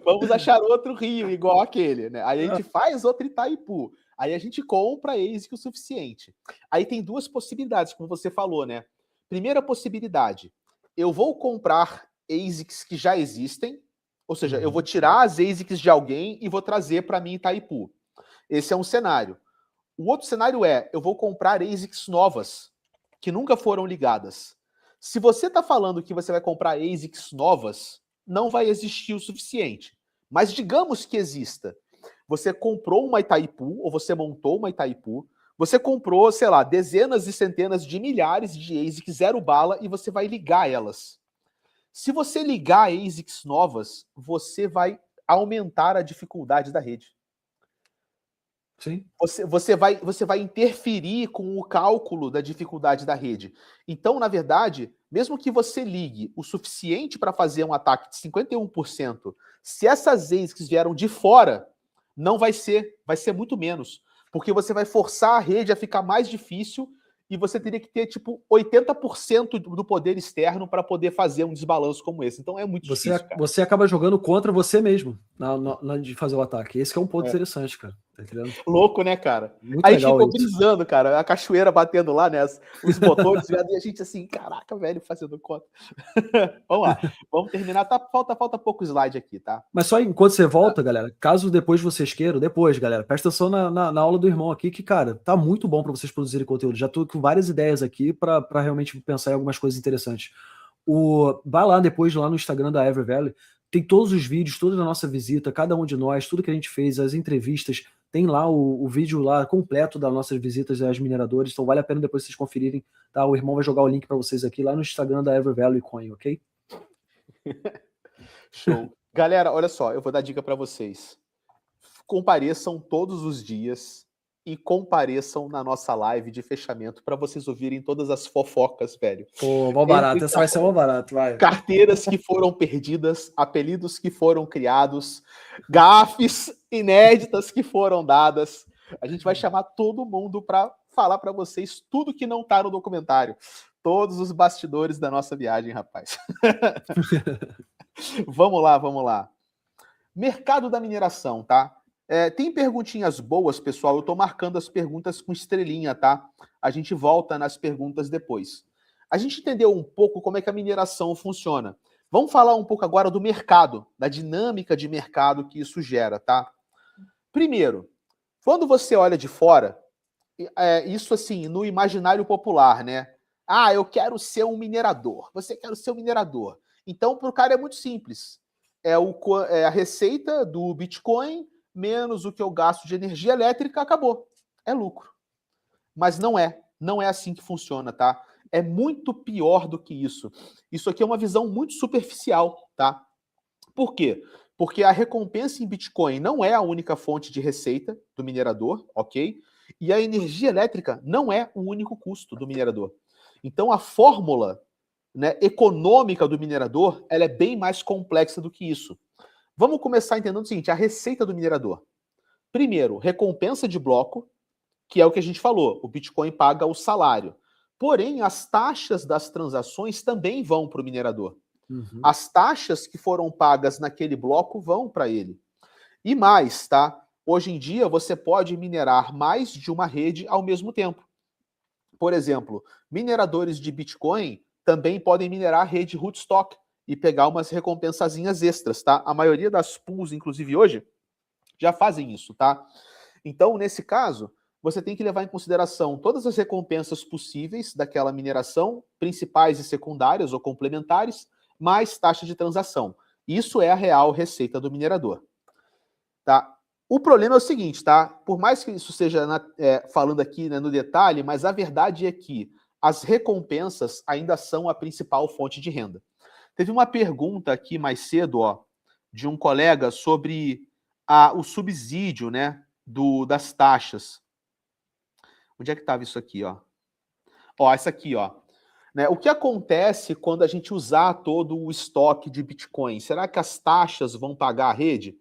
Vamos achar outro rio igual aquele, né? Aí a gente faz outro Itaipu. Aí a gente compra ASIC o suficiente. Aí tem duas possibilidades, como você falou, né? Primeira possibilidade, eu vou comprar ASICs que já existem, ou seja, eu vou tirar as ASICs de alguém e vou trazer para mim Itaipu. Esse é um cenário. O outro cenário é, eu vou comprar ASICs novas, que nunca foram ligadas. Se você está falando que você vai comprar ASICs novas, não vai existir o suficiente. Mas digamos que exista. Você comprou uma Itaipu, ou você montou uma Itaipu, você comprou, sei lá, dezenas e centenas de milhares de ASICs zero bala e você vai ligar elas. Se você ligar ASICs novas, você vai aumentar a dificuldade da rede. Sim. Você vai interferir com o cálculo da dificuldade da rede. Então, na verdade, mesmo que você ligue o suficiente para fazer um ataque de 51%, se essas ASICs vieram de fora, não vai ser muito menos. Porque você vai forçar a rede a ficar mais difícil e você teria que ter, tipo, 80% do poder externo para poder fazer um desbalanço como esse. Então é muito difícil, cara. Você acaba jogando contra você mesmo na de fazer o ataque. Esse que é um ponto interessante, cara. Tá entendendo? Louco, né, cara? Muito Aí a gente legal ficou isso. brisando, cara, a cachoeira batendo lá, né? Os motores, e a gente assim, caraca, velho, fazendo conta. Vamos lá, vamos terminar. Falta pouco slide aqui, tá? Mas só enquanto você volta, galera, caso depois vocês queiram, galera, presta atenção na aula do irmão aqui, que, cara, tá muito bom para vocês produzirem conteúdo. Já tô com várias ideias aqui para realmente pensar em algumas coisas interessantes. Vai lá depois, lá no Instagram da Evervalue, tem todos os vídeos, toda a nossa visita, cada um de nós, tudo que a gente fez, as entrevistas, tem lá o vídeo lá completo das nossas visitas às mineradoras, então vale a pena depois vocês conferirem, tá? O irmão vai jogar o link para vocês aqui lá no Instagram da Evervalue Coin, ok? Show. Galera, olha só, eu vou dar dica para vocês. Compareçam todos os dias e compareçam na nossa live de fechamento para vocês ouvirem todas as fofocas, velho. Pô, mó barato, essa vai ser mó barato, vai. Carteiras que foram perdidas, apelidos que foram criados, gafes inéditas que foram dadas. A gente vai chamar todo mundo para falar para vocês tudo que não tá no documentário. Todos os bastidores da nossa viagem, rapaz. Vamos lá. Mercado da mineração, tá? Tem perguntinhas boas, pessoal. Eu tô marcando as perguntas com estrelinha, tá? A gente volta nas perguntas depois. A gente entendeu um pouco como é que a mineração funciona. Vamos falar um pouco agora do mercado, da dinâmica de mercado que isso gera, tá? Primeiro, quando você olha de fora, isso assim, no imaginário popular, né? Ah, eu quero ser um minerador. Você quer ser um minerador. Então, para o cara é muito simples. é a receita do Bitcoin menos o que eu gasto de energia elétrica, acabou. É lucro. Mas não é. Não é assim que funciona, tá? É muito pior do que isso. Isso aqui é uma visão muito superficial, tá? Por quê? Porque a recompensa em Bitcoin não é a única fonte de receita do minerador, ok? E a energia elétrica não é o único custo do minerador. Então a fórmula, né, econômica do minerador, ela é bem mais complexa do que isso. Vamos começar entendendo o seguinte, a receita do minerador. Primeiro, recompensa de bloco, que é o que a gente falou, o Bitcoin paga o salário. Porém, as taxas das transações também vão para o minerador. Uhum. As taxas que foram pagas naquele bloco vão para ele. E mais, tá? Hoje em dia você pode minerar mais de uma rede ao mesmo tempo. Por exemplo, mineradores de Bitcoin também podem minerar a rede Rootstock e pegar umas recompensazinhas extras, tá? A maioria das pools, inclusive hoje, já fazem isso, tá? Então, nesse caso, você tem que levar em consideração todas as recompensas possíveis daquela mineração, principais e secundárias ou complementares, mais taxa de transação. Isso é a real receita do minerador. Tá? O problema é o seguinte, tá? Por mais que isso seja falando aqui, né, no detalhe, mas a verdade é que as recompensas ainda são a principal fonte de renda. Teve uma pergunta aqui mais cedo, ó, de um colega sobre o subsídio, né, das taxas. Onde é que estava isso aqui, ó? Ó, essa aqui, ó. Né, o que acontece quando a gente usar todo o estoque de Bitcoin? Será que as taxas vão pagar a rede?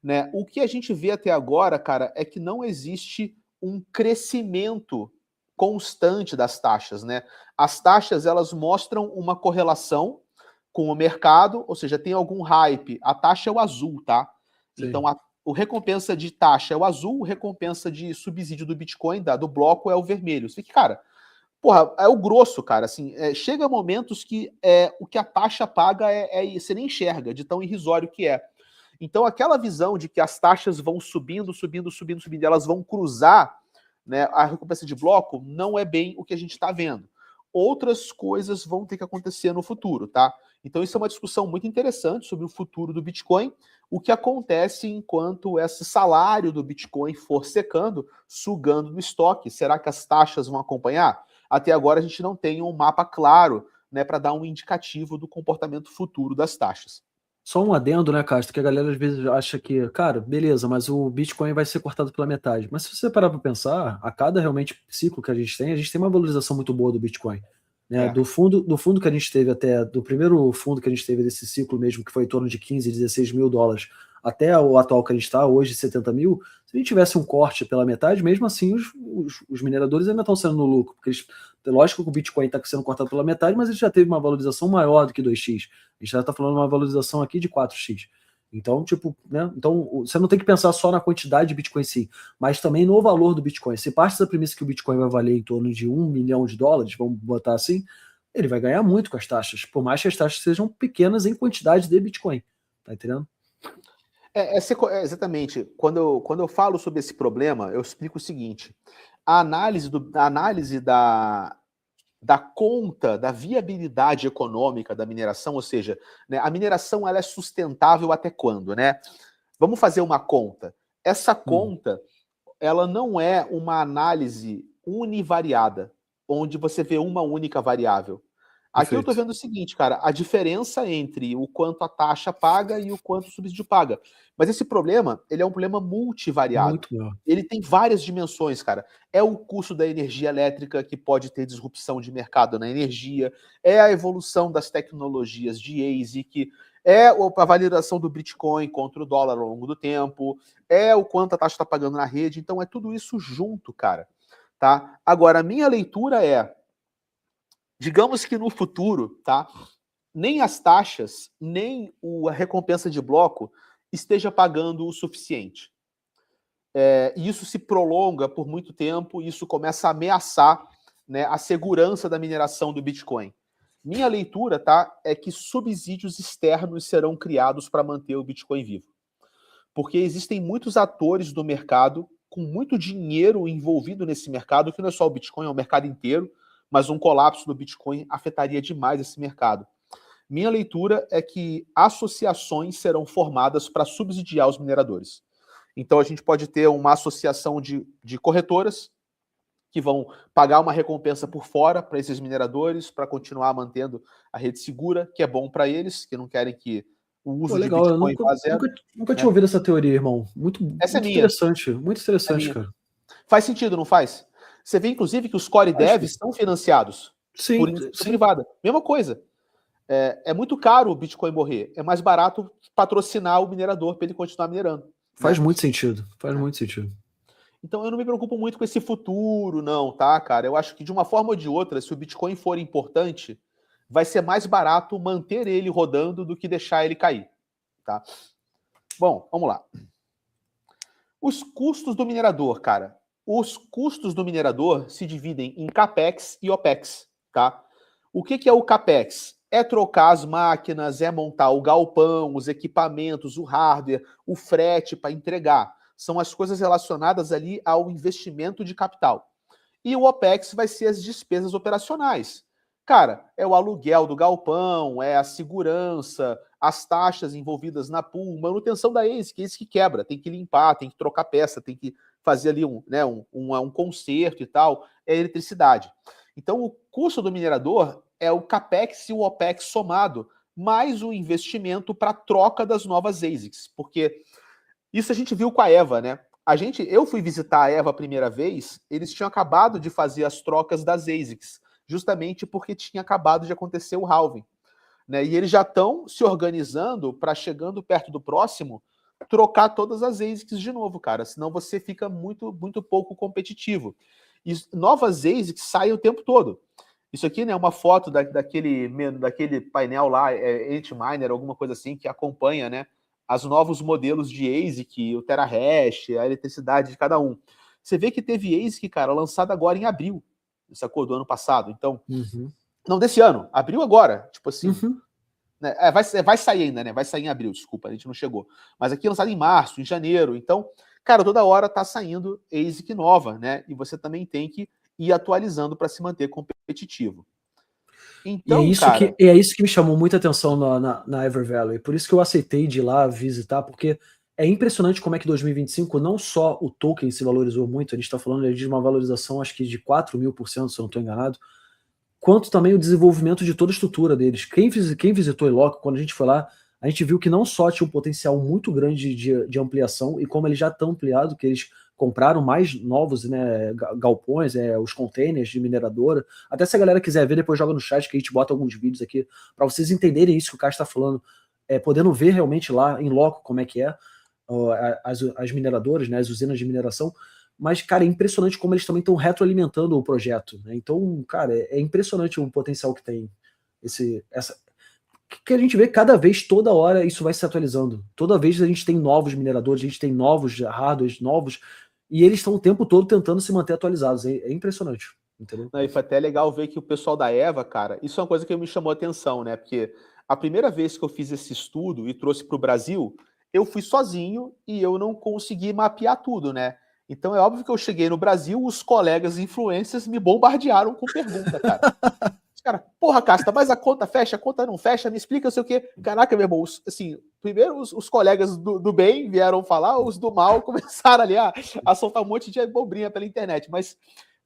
Né? O que a gente vê até agora, cara, é que não existe um crescimento constante das taxas, né? As taxas, elas mostram uma correlação com o mercado, ou seja, tem algum hype. A taxa é o azul, tá? Sim. Então, o recompensa de taxa é o azul, recompensa de subsídio do Bitcoin, do bloco, é o vermelho. Você fica, cara, porra, é o grosso, cara. Assim, chega momentos que o que a taxa paga você nem enxerga, de tão irrisório que é. Então, aquela visão de que as taxas vão subindo, subindo, subindo, subindo, elas vão cruzar, né, a recompensa de bloco, não é bem o que a gente está vendo. Outras coisas vão ter que acontecer no futuro, tá? Então, isso é uma discussão muito interessante sobre o futuro do Bitcoin, o que acontece enquanto esse salário do Bitcoin for secando, sugando do estoque. Será que as taxas vão acompanhar? Até agora, a gente não tem um mapa claro, né, para dar um indicativo do comportamento futuro das taxas. Só um adendo, né, Castro, que a galera às vezes acha que, cara, beleza, mas o Bitcoin vai ser cortado pela metade. Mas se você parar para pensar, a cada realmente ciclo que a gente tem uma valorização muito boa do Bitcoin. Né? Do fundo que a gente teve do primeiro fundo que a gente teve desse ciclo mesmo, que foi em torno de 15, 16 mil dólares, até o atual que a gente está, hoje 70 mil, se a gente tivesse um corte pela metade, mesmo assim os mineradores ainda estão sendo no lucro, porque lógico que o Bitcoin está sendo cortado pela metade, mas ele já teve uma valorização maior do que 2x. A gente já está falando de uma valorização aqui de 4x. Então, tipo, né? Então, você não tem que pensar só na quantidade de Bitcoin em si, mas também no valor do Bitcoin. Se parte da premissa que o Bitcoin vai valer em torno de $1 milhão, vamos botar assim, ele vai ganhar muito com as taxas, por mais que as taxas sejam pequenas em quantidade de Bitcoin. Tá entendendo? Exatamente. Quando eu falo sobre esse problema, eu explico o seguinte: a análise da conta, da viabilidade econômica da mineração, ou seja, né, a mineração ela é sustentável até quando, né? Vamos fazer uma conta. Essa conta, ela não é uma análise univariada, onde você vê uma única variável. Aqui eu estou vendo o seguinte, cara, a diferença entre o quanto a taxa paga e o quanto o subsídio paga. Mas esse problema, ele é um problema multivariado. Muito maior. Ele tem várias dimensões, cara. É o custo da energia elétrica, que pode ter disrupção de mercado na energia, é a evolução das tecnologias de ASIC, é a validação do Bitcoin contra o dólar ao longo do tempo, é o quanto a taxa está pagando na rede. Então é tudo isso junto, cara. Tá? Agora, a minha leitura é, digamos que no futuro, tá? Nem as taxas, nem a recompensa de bloco esteja pagando o suficiente. E isso se prolonga por muito tempo, e isso começa a ameaçar, né, a segurança da mineração do Bitcoin. Minha leitura, tá, é que subsídios externos serão criados para manter o Bitcoin vivo. Porque existem muitos atores do mercado com muito dinheiro envolvido nesse mercado, que não é só o Bitcoin, é o mercado inteiro, mas um colapso do Bitcoin afetaria demais esse mercado. Minha leitura é que associações serão formadas para subsidiar os mineradores. Então, a gente pode ter uma associação de corretoras que vão pagar uma recompensa por fora para esses mineradores, para continuar mantendo a rede segura, que é bom para eles, que não querem que o uso de legal, eu Bitcoin vá a zero. nunca tinha ouvido essa teoria, irmão. Essa é minha. Muito interessante, cara. Faz sentido, não faz? Você vê, inclusive, que os core devs são financiados por iniciativa privada. Mesma coisa. É muito caro o Bitcoin morrer. É mais barato patrocinar o minerador para ele continuar minerando. Faz muito sentido. Faz muito sentido. Então eu não me preocupo muito com esse futuro, não, tá, cara? Eu acho que de uma forma ou de outra, se o Bitcoin for importante, vai ser mais barato manter ele rodando do que deixar ele cair, tá? Bom, vamos lá. Os custos do minerador, cara. Os custos do minerador se dividem em CAPEX e OPEX, tá? O que é o CAPEX? É trocar as máquinas, é montar o galpão, os equipamentos, o hardware, o frete para entregar. São as coisas relacionadas ali ao investimento de capital. E o OPEX vai ser as despesas operacionais. Cara, é o aluguel do galpão, é a segurança, as taxas envolvidas na pool, manutenção da ASIC, ASIC quebra, tem que limpar, tem que trocar peça, tem que fazer ali um conserto e tal, é eletricidade. Então, o custo do minerador é o CAPEX e o OPEX somado, mais o investimento para a troca das novas ASICs, porque isso a gente viu com a EVA, né? Eu fui visitar a EVA a primeira vez, eles tinham acabado de fazer as trocas das ASICs, justamente porque tinha acabado de acontecer o halving, né? E eles já estão se organizando para, chegando perto do próximo, trocar todas as ASICs de novo, cara, senão você fica muito, muito pouco competitivo. E novas ASICs saem o tempo todo. Isso aqui, né, é uma foto daquele painel lá, Antminer, alguma coisa assim, que acompanha, né, os novos modelos de ASIC, o terahash, a eletricidade de cada um. Você vê que teve ASIC, cara, lançado agora em abril, sacou, do ano passado. Então, não desse ano, abril agora, tipo assim. Né, vai sair ainda, né? Vai sair em abril, desculpa, a gente não chegou. Mas aqui lançado em março, em janeiro. Então, cara, toda hora tá saindo ASIC nova, né? E você também tem que ir atualizando para se manter competitivo. Então, é isso que me chamou muita atenção na Evervalley. Por isso que eu aceitei de ir lá visitar, porque é impressionante como é que 2025 não só o token se valorizou muito, a gente está falando de uma valorização acho que de 4.000%, se eu não estou enganado, quanto também o desenvolvimento de toda a estrutura deles. Quem visitou o Iloco, quando a gente foi lá, a gente viu que não só tinha um potencial muito grande de ampliação, e como ele já está ampliado, que eles compraram mais novos, né, galpões, os containers de mineradora. Até se a galera quiser ver, depois joga no chat que a gente bota alguns vídeos aqui, para vocês entenderem isso que o Cássio está falando, podendo ver realmente lá em loco como é que é as mineradoras, né, as usinas de mineração. Mas, cara, é impressionante como eles também estão retroalimentando o projeto, né? Então, cara, é impressionante o potencial que tem que a gente vê cada vez, toda hora, isso vai se atualizando. Toda vez a gente tem novos mineradores, a gente tem novos hardwares, novos, e eles estão o tempo todo tentando se manter atualizados. É impressionante, entendeu? E foi até legal ver que o pessoal da EVA, cara, isso é uma coisa que me chamou a atenção, né? Porque a primeira vez que eu fiz esse estudo e trouxe para o Brasil, eu fui sozinho e eu não consegui mapear tudo, né? Então é óbvio que eu cheguei no Brasil, os colegas influencers me bombardearam com pergunta, cara. Cara, porra, Casta, mas a conta fecha, a conta não fecha, me explica, não sei o quê. Caraca, meu irmão, assim, primeiro os colegas do bem vieram falar, os do mal começaram ali a soltar um monte de bobrinha pela internet, mas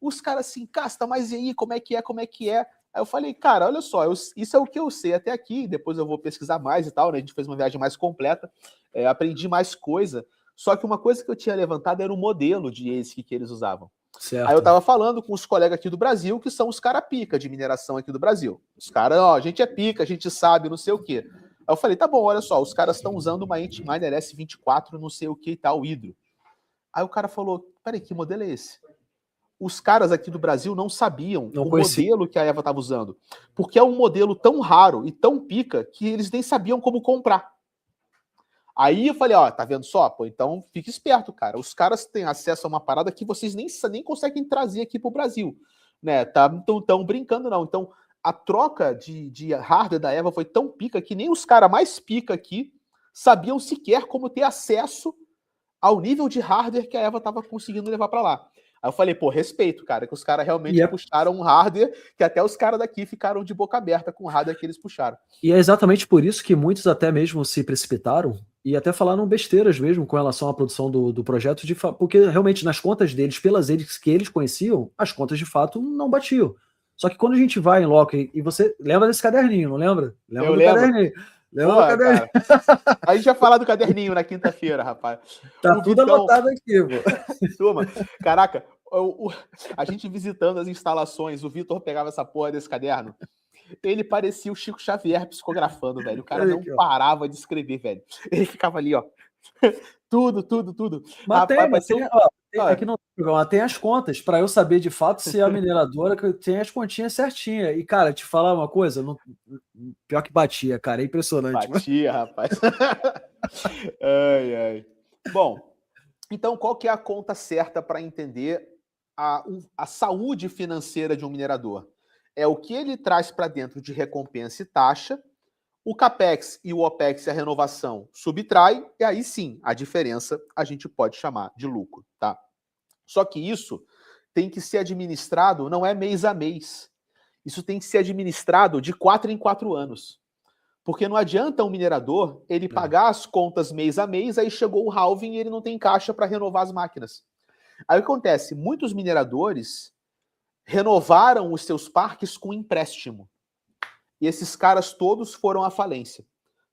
os caras assim, Casta, mas e aí, como é que é, como é que é? Aí eu falei, cara, olha só, isso é o que eu sei até aqui, depois eu vou pesquisar mais e tal, né? A gente fez uma viagem mais completa, aprendi mais coisa, só que uma coisa que eu tinha levantado era o modelo de ASIC que eles usavam. Certo. Aí eu tava falando com os colegas aqui do Brasil, que são os caras pica de mineração aqui do Brasil. Os caras, ó, a gente é pica, a gente sabe, não sei o quê. Aí eu falei, tá bom, olha só, os caras estão usando uma Antminer S24, não sei o que e tal, hidro. Aí o cara falou, peraí, que modelo é esse? Os caras aqui do Brasil não sabiam o modelo que a EVA estava usando. Porque é um modelo tão raro e tão pica que eles nem sabiam como comprar. Aí eu falei, ó, tá vendo só? Pô, então fique esperto, cara. Os caras têm acesso a uma parada que vocês nem conseguem trazer aqui pro Brasil, né? Tão brincando, não. Então, a troca de hardware da EVA foi tão pica que nem os caras mais pica aqui sabiam sequer como ter acesso ao nível de hardware que a EVA estava conseguindo levar para lá. Aí eu falei, pô, respeito, cara, que os caras realmente puxaram um hardware que até os caras daqui ficaram de boca aberta com o hardware que eles puxaram. E é exatamente por isso que muitos até mesmo se precipitaram e até falaram besteiras mesmo com relação à produção do projeto, porque realmente nas contas deles, pelas eles que eles conheciam, as contas de fato não batiam. Só que quando a gente vai em loco, e você lembra desse caderninho, não lembra? Lembra do caderninho. Lembra do caderninho. Cara. A gente vai falar do caderninho na quinta-feira, rapaz. Tá tudo anotado aqui, pô. Turma, caraca, a gente visitando as instalações, o Vitor pegava essa porra desse caderno, ele parecia o Chico Xavier psicografando, velho. O cara não parava de escrever, velho. Ele ficava ali, ó. Tudo. Mas aqui no programa tem as contas para eu saber de fato se a mineradora tem as continhas certinhas. E, cara, te falar uma coisa, pior que batia, cara, é impressionante. Batia, rapaz. Ai. Bom, então qual que é a conta certa para entender a saúde financeira de um minerador? É o que ele traz para dentro de recompensa e taxa. O CAPEX e o OPEX e a renovação subtrai, e aí sim, a diferença a gente pode chamar de lucro, tá? Só que isso tem que ser administrado, não é mês a mês. Isso tem que ser administrado de 4 em 4 anos. Porque não adianta um minerador ele pagar as contas mês a mês, aí chegou o halving e ele não tem caixa para renovar as máquinas. Aí o que acontece? Muitos mineradores renovaram os seus parques com empréstimo. E esses caras todos foram à falência.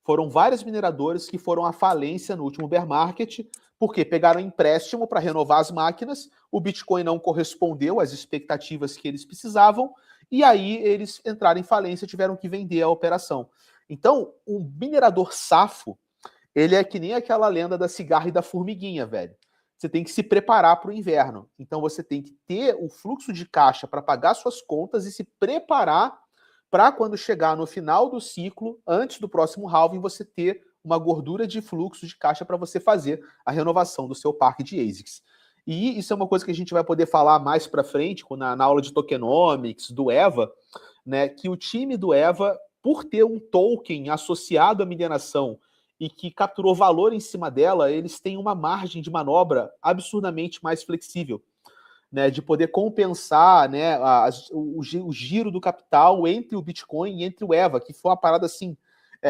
Foram vários mineradores que foram à falência no último bear market, porque pegaram empréstimo para renovar as máquinas, o Bitcoin não correspondeu às expectativas que eles precisavam, e aí eles entraram em falência e tiveram que vender a operação. Então, o minerador safo, ele é que nem aquela lenda da cigarra e da formiguinha, velho. Você tem que se preparar para o inverno. Então, você tem que ter o fluxo de caixa para pagar suas contas e se preparar para quando chegar no final do ciclo, antes do próximo halving, você ter uma gordura de fluxo de caixa para você fazer a renovação do seu parque de ASICs. E isso é uma coisa que a gente vai poder falar mais para frente, na aula de tokenomics do EVA, né, que o time do EVA, por ter um token associado à mineração e que capturou valor em cima dela, eles têm uma margem de manobra absurdamente mais flexível. Né, de poder compensar, né, o giro do capital entre o Bitcoin e entre o EVA, que foi uma parada assim.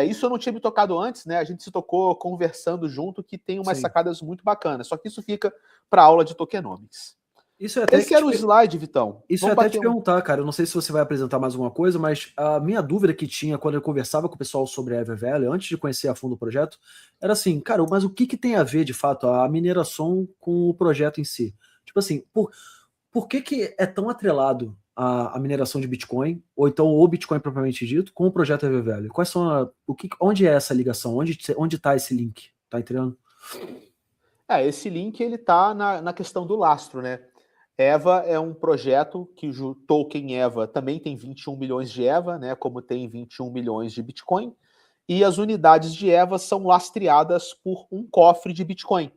Isso eu não tinha me tocado antes, né? A gente se tocou conversando junto, que tem umas sacadas muito bacanas. Só que isso fica para aula de tokenomics. Esse era o slide, Vitão. Isso eu até te perguntar, cara. Eu não sei se você vai apresentar mais alguma coisa, mas a minha dúvida que tinha quando eu conversava com o pessoal sobre a EverValue, antes de conhecer a fundo o projeto, era assim, cara, mas o que tem a ver, de fato, a mineração com o projeto em si? Tipo assim, por que é tão atrelado a mineração de Bitcoin, ou então o Bitcoin propriamente dito, com o projeto EverValue? Quais são onde é essa ligação? Onde está esse link? Tá entendendo? Esse link ele tá na questão do lastro, né? EVA é um projeto que o token EVA também tem 21 milhões de EVA, né? Como tem 21 milhões de Bitcoin. E as unidades de EVA são lastreadas por um cofre de Bitcoin.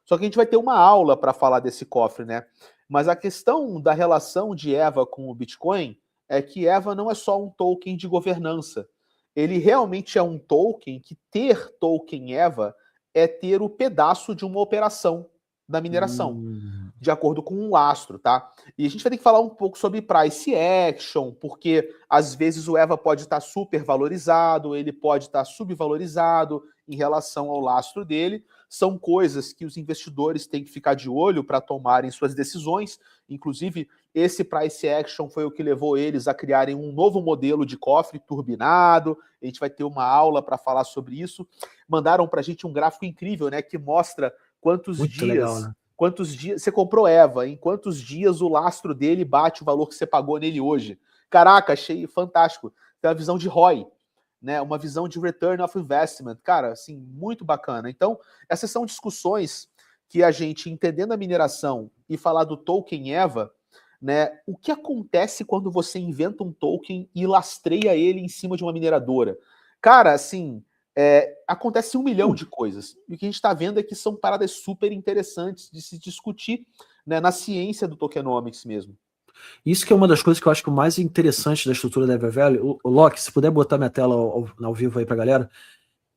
Só que a gente vai ter uma aula para falar desse cofre, né? Mas a questão da relação de EVA com o Bitcoin é que EVA não é só um token de governança. Ele realmente é um token que ter token EVA é ter o pedaço de uma operação da mineração, de acordo com um lastro, tá? E a gente vai ter que falar um pouco sobre price action, porque às vezes o EVA pode estar super valorizado, ele pode estar subvalorizado em relação ao lastro dele. São coisas que os investidores têm que ficar de olho para tomarem suas decisões. Inclusive, esse price action foi o que levou eles a criarem um novo modelo de cofre turbinado. A gente vai ter uma aula para falar sobre isso. Mandaram para a gente um gráfico incrível, né, que mostra quantos dias você comprou EVA, em quantos dias o lastro dele bate o valor que você pagou nele hoje. Caraca, achei fantástico. Tem uma visão de ROI, né? Uma visão de Return of Investment. Cara, assim, muito bacana. Então, essas são discussões que a gente, entendendo a mineração e falar do token EVA, né? O que acontece quando você inventa um token e lastreia ele em cima de uma mineradora? Cara, assim, acontece 1 milhão de coisas. E o que a gente está vendo é que são paradas super interessantes de se discutir, né, na ciência do tokenomics mesmo. Isso que é uma das coisas que eu acho que o mais interessante da estrutura da EverValue, o Locke, se puder botar minha tela ao vivo aí pra galera,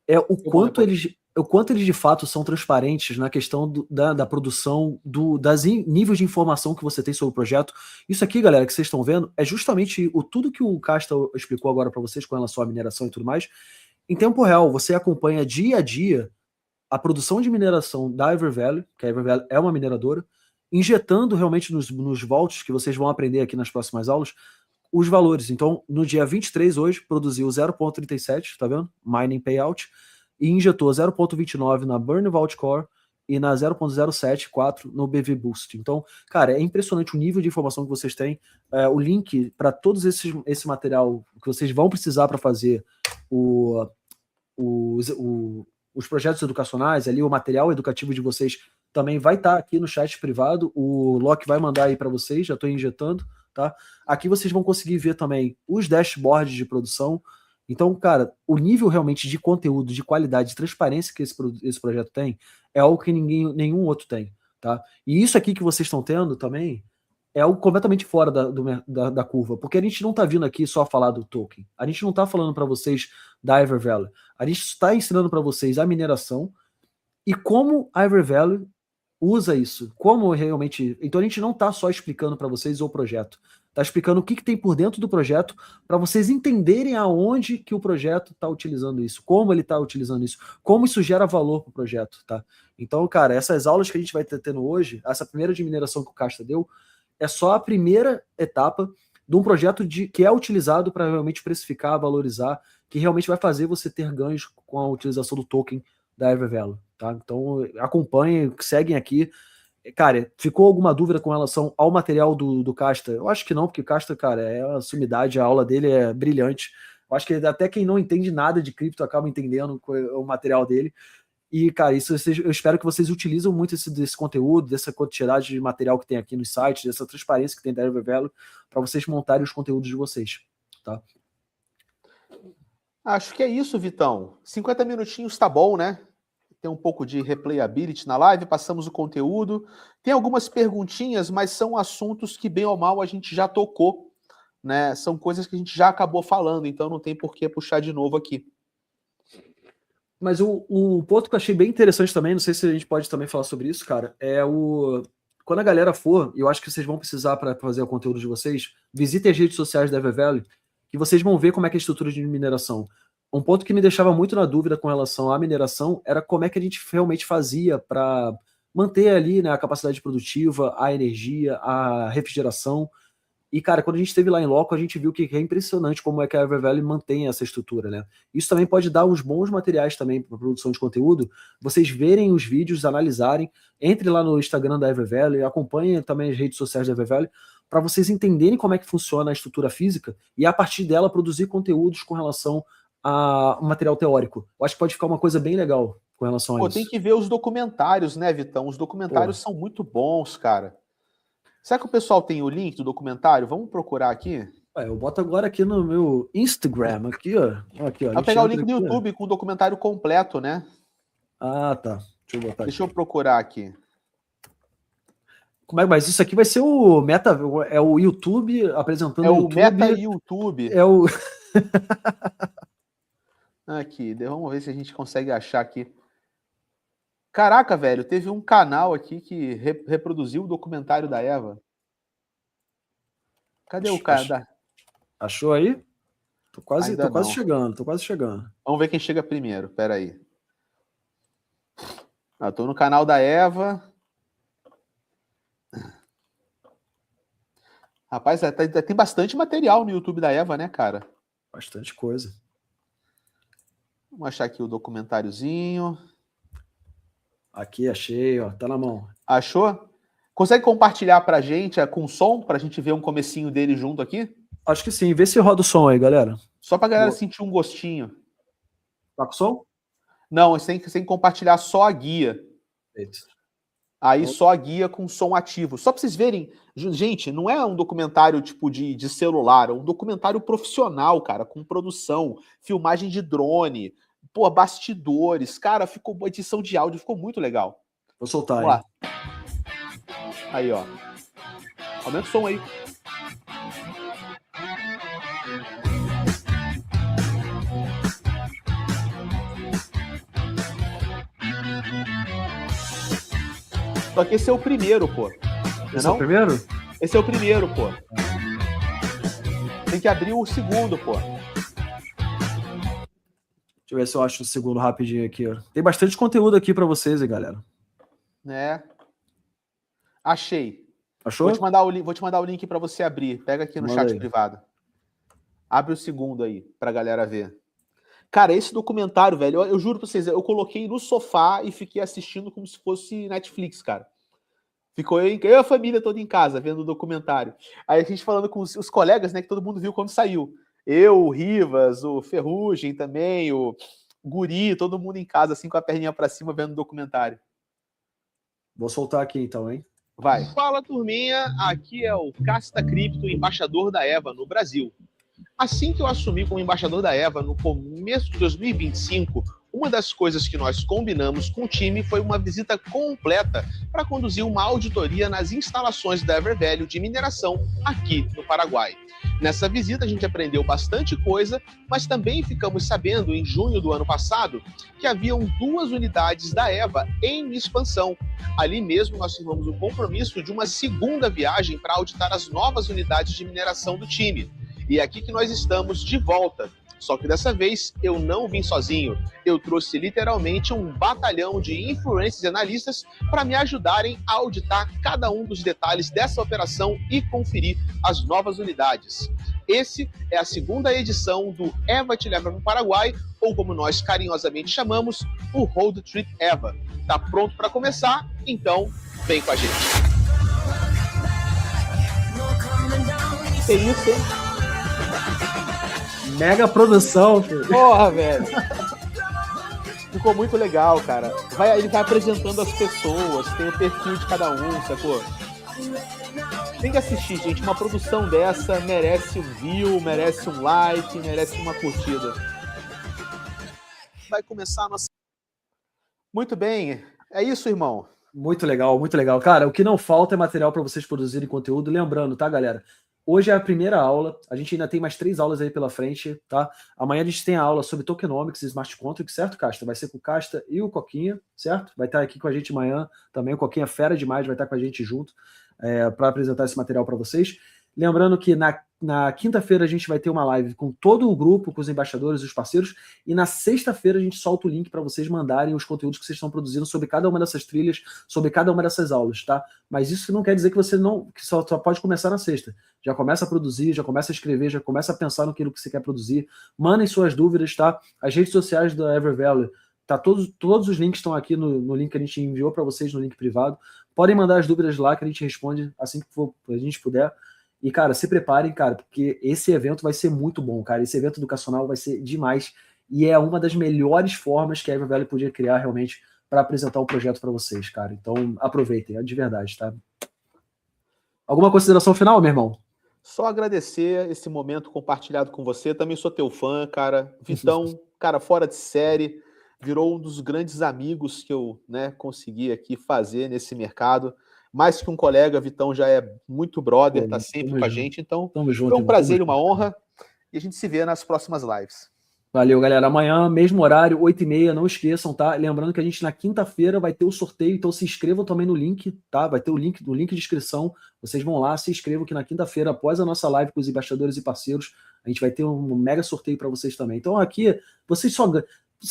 é o quanto eles o quanto eles de fato são transparentes na questão da produção, níveis de informação que você tem sobre o projeto. Isso aqui, galera, que vocês estão vendo, é justamente tudo que o Casta explicou agora para vocês com relação à mineração e tudo mais. Em tempo real, você acompanha dia a dia a produção de mineração da Evervalley, que a Evervalley é uma mineradora, injetando realmente nos vaults, que vocês vão aprender aqui nas próximas aulas, os valores. Então, no dia 23 hoje, produziu 0.37, tá vendo? Mining Payout, e injetou 0.29 na Burn Vault Core e na 0.074 no BV Boost. Então, cara, é impressionante o nível de informação que vocês têm. O link para todos esse material que vocês vão precisar para fazer os projetos educacionais, ali o material educativo de vocês também vai estar aqui no chat privado. O Loki vai mandar aí para vocês, já estou injetando, tá? Aqui vocês vão conseguir ver também os dashboards de produção. Então, cara, o nível realmente de conteúdo, de qualidade, de transparência que esse projeto tem é algo que nenhum outro tem, tá? E isso aqui que vocês estão tendo também é algo completamente fora da curva, porque a gente não está vindo aqui só falar do token, a gente não está falando para vocês da Evervalley, a gente está ensinando para vocês a mineração e como a Evervalley usa isso, como realmente... Então a gente não está só explicando para vocês o projeto, está explicando o que tem por dentro do projeto para vocês entenderem aonde que o projeto está utilizando isso, como ele está utilizando isso, como isso gera valor para o projeto, tá? Então, cara, essas aulas que a gente vai ter tendo hoje, essa primeira de mineração que o Casta deu, é só a primeira etapa de um projeto que é utilizado para realmente precificar, valorizar, que realmente vai fazer você ter ganhos com a utilização do token da Evervalley, tá? Então acompanhem, seguem aqui. Cara, ficou alguma dúvida com relação ao material do Casta? Eu acho que não, porque o Casta, cara, é uma sumidade, a aula dele é brilhante. Eu acho que até quem não entende nada de cripto acaba entendendo o material dele. E, cara, isso eu espero que vocês utilizem muito desse conteúdo, dessa quantidade de material que tem aqui no site, dessa transparência que tem da Evervalley, para vocês montarem os conteúdos de vocês, tá? Acho que é isso, Vitão. 50 minutinhos tá bom, né? Tem um pouco de replayability na live, passamos o conteúdo. Tem algumas perguntinhas, mas são assuntos que, bem ou mal, a gente já tocou, né? São coisas que a gente já acabou falando, então não tem por que puxar de novo aqui. Mas o ponto que eu achei bem interessante também, não sei se a gente pode também falar sobre isso, cara, quando a galera for, eu acho que vocês vão precisar para fazer o conteúdo de vocês, visitem as redes sociais da Evervalley, que vocês vão ver como é que é a estrutura de mineração. Um ponto que me deixava muito na dúvida com relação à mineração era como é que a gente realmente fazia para manter ali, né, a capacidade produtiva, a energia, a refrigeração. E, cara, quando a gente esteve lá em loco, a gente viu que é impressionante como é que a Evervalley mantém essa estrutura, né? Isso também pode dar uns bons materiais também para produção de conteúdo, vocês verem os vídeos, analisarem, entre lá no Instagram da Evervalley, acompanhem também as redes sociais da Evervalley, para vocês entenderem como é que funciona a estrutura física e, a partir dela, produzir conteúdos com relação a material teórico. Eu acho que pode ficar uma coisa bem legal com relação a isso. Tem que ver os documentários, né, Vitão? Os documentários são muito bons, cara. Será que o pessoal tem o link do documentário? Vamos procurar aqui? Eu boto agora aqui no meu Instagram, aqui, ó. Aqui, ó. Vou pegar o link do YouTube com o documentário completo, né? Ah, tá. Deixa eu botar Deixa eu procurar aqui. Mas isso aqui vai ser o Meta... É o YouTube apresentando o YouTube. É o Meta YouTube. É o... Aqui, vamos ver se a gente consegue achar aqui. Caraca, velho, teve um canal aqui que reproduziu o documentário da Eva. Cadê o cara? Achou aí? Tô quase chegando. Vamos ver quem chega primeiro, peraí. Tô no canal da Eva. Rapaz, tem bastante material no YouTube da Eva, né, cara? Bastante coisa. Vamos achar aqui o documentáriozinho. Aqui, achei, ó, tá na mão. Achou? Consegue compartilhar pra gente com som, pra gente ver um comecinho dele junto aqui? Acho que sim. Vê se roda o som aí, galera. Só pra galera sentir um gostinho. Tá com som? Não, você tem que compartilhar só a guia. Eita. Aí só a guia com som ativo. Só pra vocês verem, gente, não é um documentário tipo de celular, é um documentário profissional, cara, com produção, filmagem de drone, bastidores, cara, ficou edição de áudio, ficou muito legal. Vou soltar aí. Vamos lá. Aí, ó. Aumenta o som aí. Só que esse é o primeiro, pô. Esse é o primeiro? Esse é o primeiro, pô. Tem que abrir o segundo, pô. Deixa eu ver se eu acho o segundo rapidinho aqui, ó. Tem bastante conteúdo aqui pra vocês, hein, galera. Né? Achei. Achou? Vou te mandar o link pra você abrir. Pega aqui no Manda chat aí. privado. Abre o segundo aí, pra galera ver. Cara, esse documentário, velho, eu juro pra vocês, eu coloquei no sofá e fiquei assistindo como se fosse Netflix, cara. Ficou eu e a família toda em casa, vendo o documentário. Aí a gente falando com os colegas, né, que todo mundo viu quando saiu. Eu, o Rivas, o Ferrugem também, o Guri, todo mundo em casa, assim, com a perninha pra cima, vendo o documentário. Vou soltar aqui então, hein? Vai. Fala, turminha. Aqui é o Casta Cripto, embaixador da EVA no Brasil. Assim que eu assumi como embaixador da EVA no começo de 2025, uma das coisas que nós combinamos com o time foi uma visita completa para conduzir uma auditoria nas instalações da EverValue de mineração aqui no Paraguai. Nessa visita a gente aprendeu bastante coisa, mas também ficamos sabendo em junho do ano passado que haviam 2 unidades da EVA em expansão. Ali mesmo nós firmamos o compromisso de uma segunda viagem para auditar as novas unidades de mineração do time. E é aqui que nós estamos de volta. Só que dessa vez eu não vim sozinho. Eu trouxe literalmente um batalhão de influencers e analistas para me ajudarem a auditar cada um dos detalhes dessa operação e conferir as novas unidades. Esse é a segunda edição do EVA te leva no Paraguai, ou como nós carinhosamente chamamos, o Road Trip EVA. Tá pronto para começar? Então, vem com a gente. É isso, hein? Mega produção, filho. Porra, velho. Ficou muito legal, cara. Ele vai apresentando as pessoas, tem o perfil de cada um, sacou? Tem que assistir, gente. Uma produção dessa merece um view, merece um like, merece uma curtida. Vai começar a nossa... Muito bem. É isso, irmão. Muito legal, muito legal. Cara, o que não falta é material para vocês produzirem conteúdo. Lembrando, tá, galera? Hoje é a primeira aula, a gente ainda tem mais 3 aulas aí pela frente, tá? Amanhã a gente tem a aula sobre tokenomics e smart contracts, certo, Casta? Vai ser com o Casta e o Coquinha, certo? Vai estar aqui com a gente amanhã também, o Coquinha fera demais, vai estar com a gente junto para apresentar esse material para vocês. Lembrando que na quinta-feira a gente vai ter uma live com todo o grupo, com os embaixadores e os parceiros, e na sexta-feira a gente solta o link para vocês mandarem os conteúdos que vocês estão produzindo sobre cada uma dessas trilhas, sobre cada uma dessas aulas, tá? Mas isso não quer dizer que você não, que só pode começar na sexta. Já começa a produzir, já começa a escrever, já começa a pensar naquilo que você quer produzir. Mandem suas dúvidas, tá? As redes sociais da EverValue, tá, todos os links estão aqui no link que a gente enviou para vocês, no link privado. Podem mandar as dúvidas lá que a gente responde assim que a gente puder. E, cara, se preparem, cara, porque esse evento vai ser muito bom, cara. Esse evento educacional vai ser demais. E é uma das melhores formas que a EverValue podia criar realmente para apresentar o projeto para vocês, cara. Então, aproveitem, é de verdade, tá? Alguma consideração final, meu irmão? Só agradecer esse momento compartilhado com você. Também sou teu fã, cara. Vitão, cara, fora de série. Virou um dos grandes amigos que eu, né, consegui aqui fazer nesse mercado. Mais que um colega, Vitão já é muito brother, tá sempre com a gente. Então, foi um prazer e uma honra. E a gente se vê nas próximas lives. Valeu, galera. Amanhã, mesmo horário, 8h30, não esqueçam, tá? Lembrando que a gente na quinta-feira vai ter o sorteio, então se inscrevam também no link, tá? Vai ter o link de inscrição. Vocês vão lá, se inscrevam que na quinta-feira, após a nossa live com os embaixadores e parceiros, a gente vai ter um mega sorteio para vocês também. Então aqui, vocês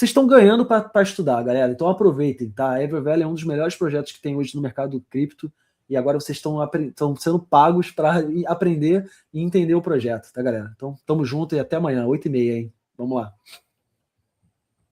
estão ganhando para estudar, galera. Então aproveitem, tá? A EverValue é um dos melhores projetos que tem hoje no mercado cripto e agora vocês estão sendo pagos para aprender e entender o projeto, tá, galera? Então, tamo junto e até amanhã, 8h30, hein? Vamos lá.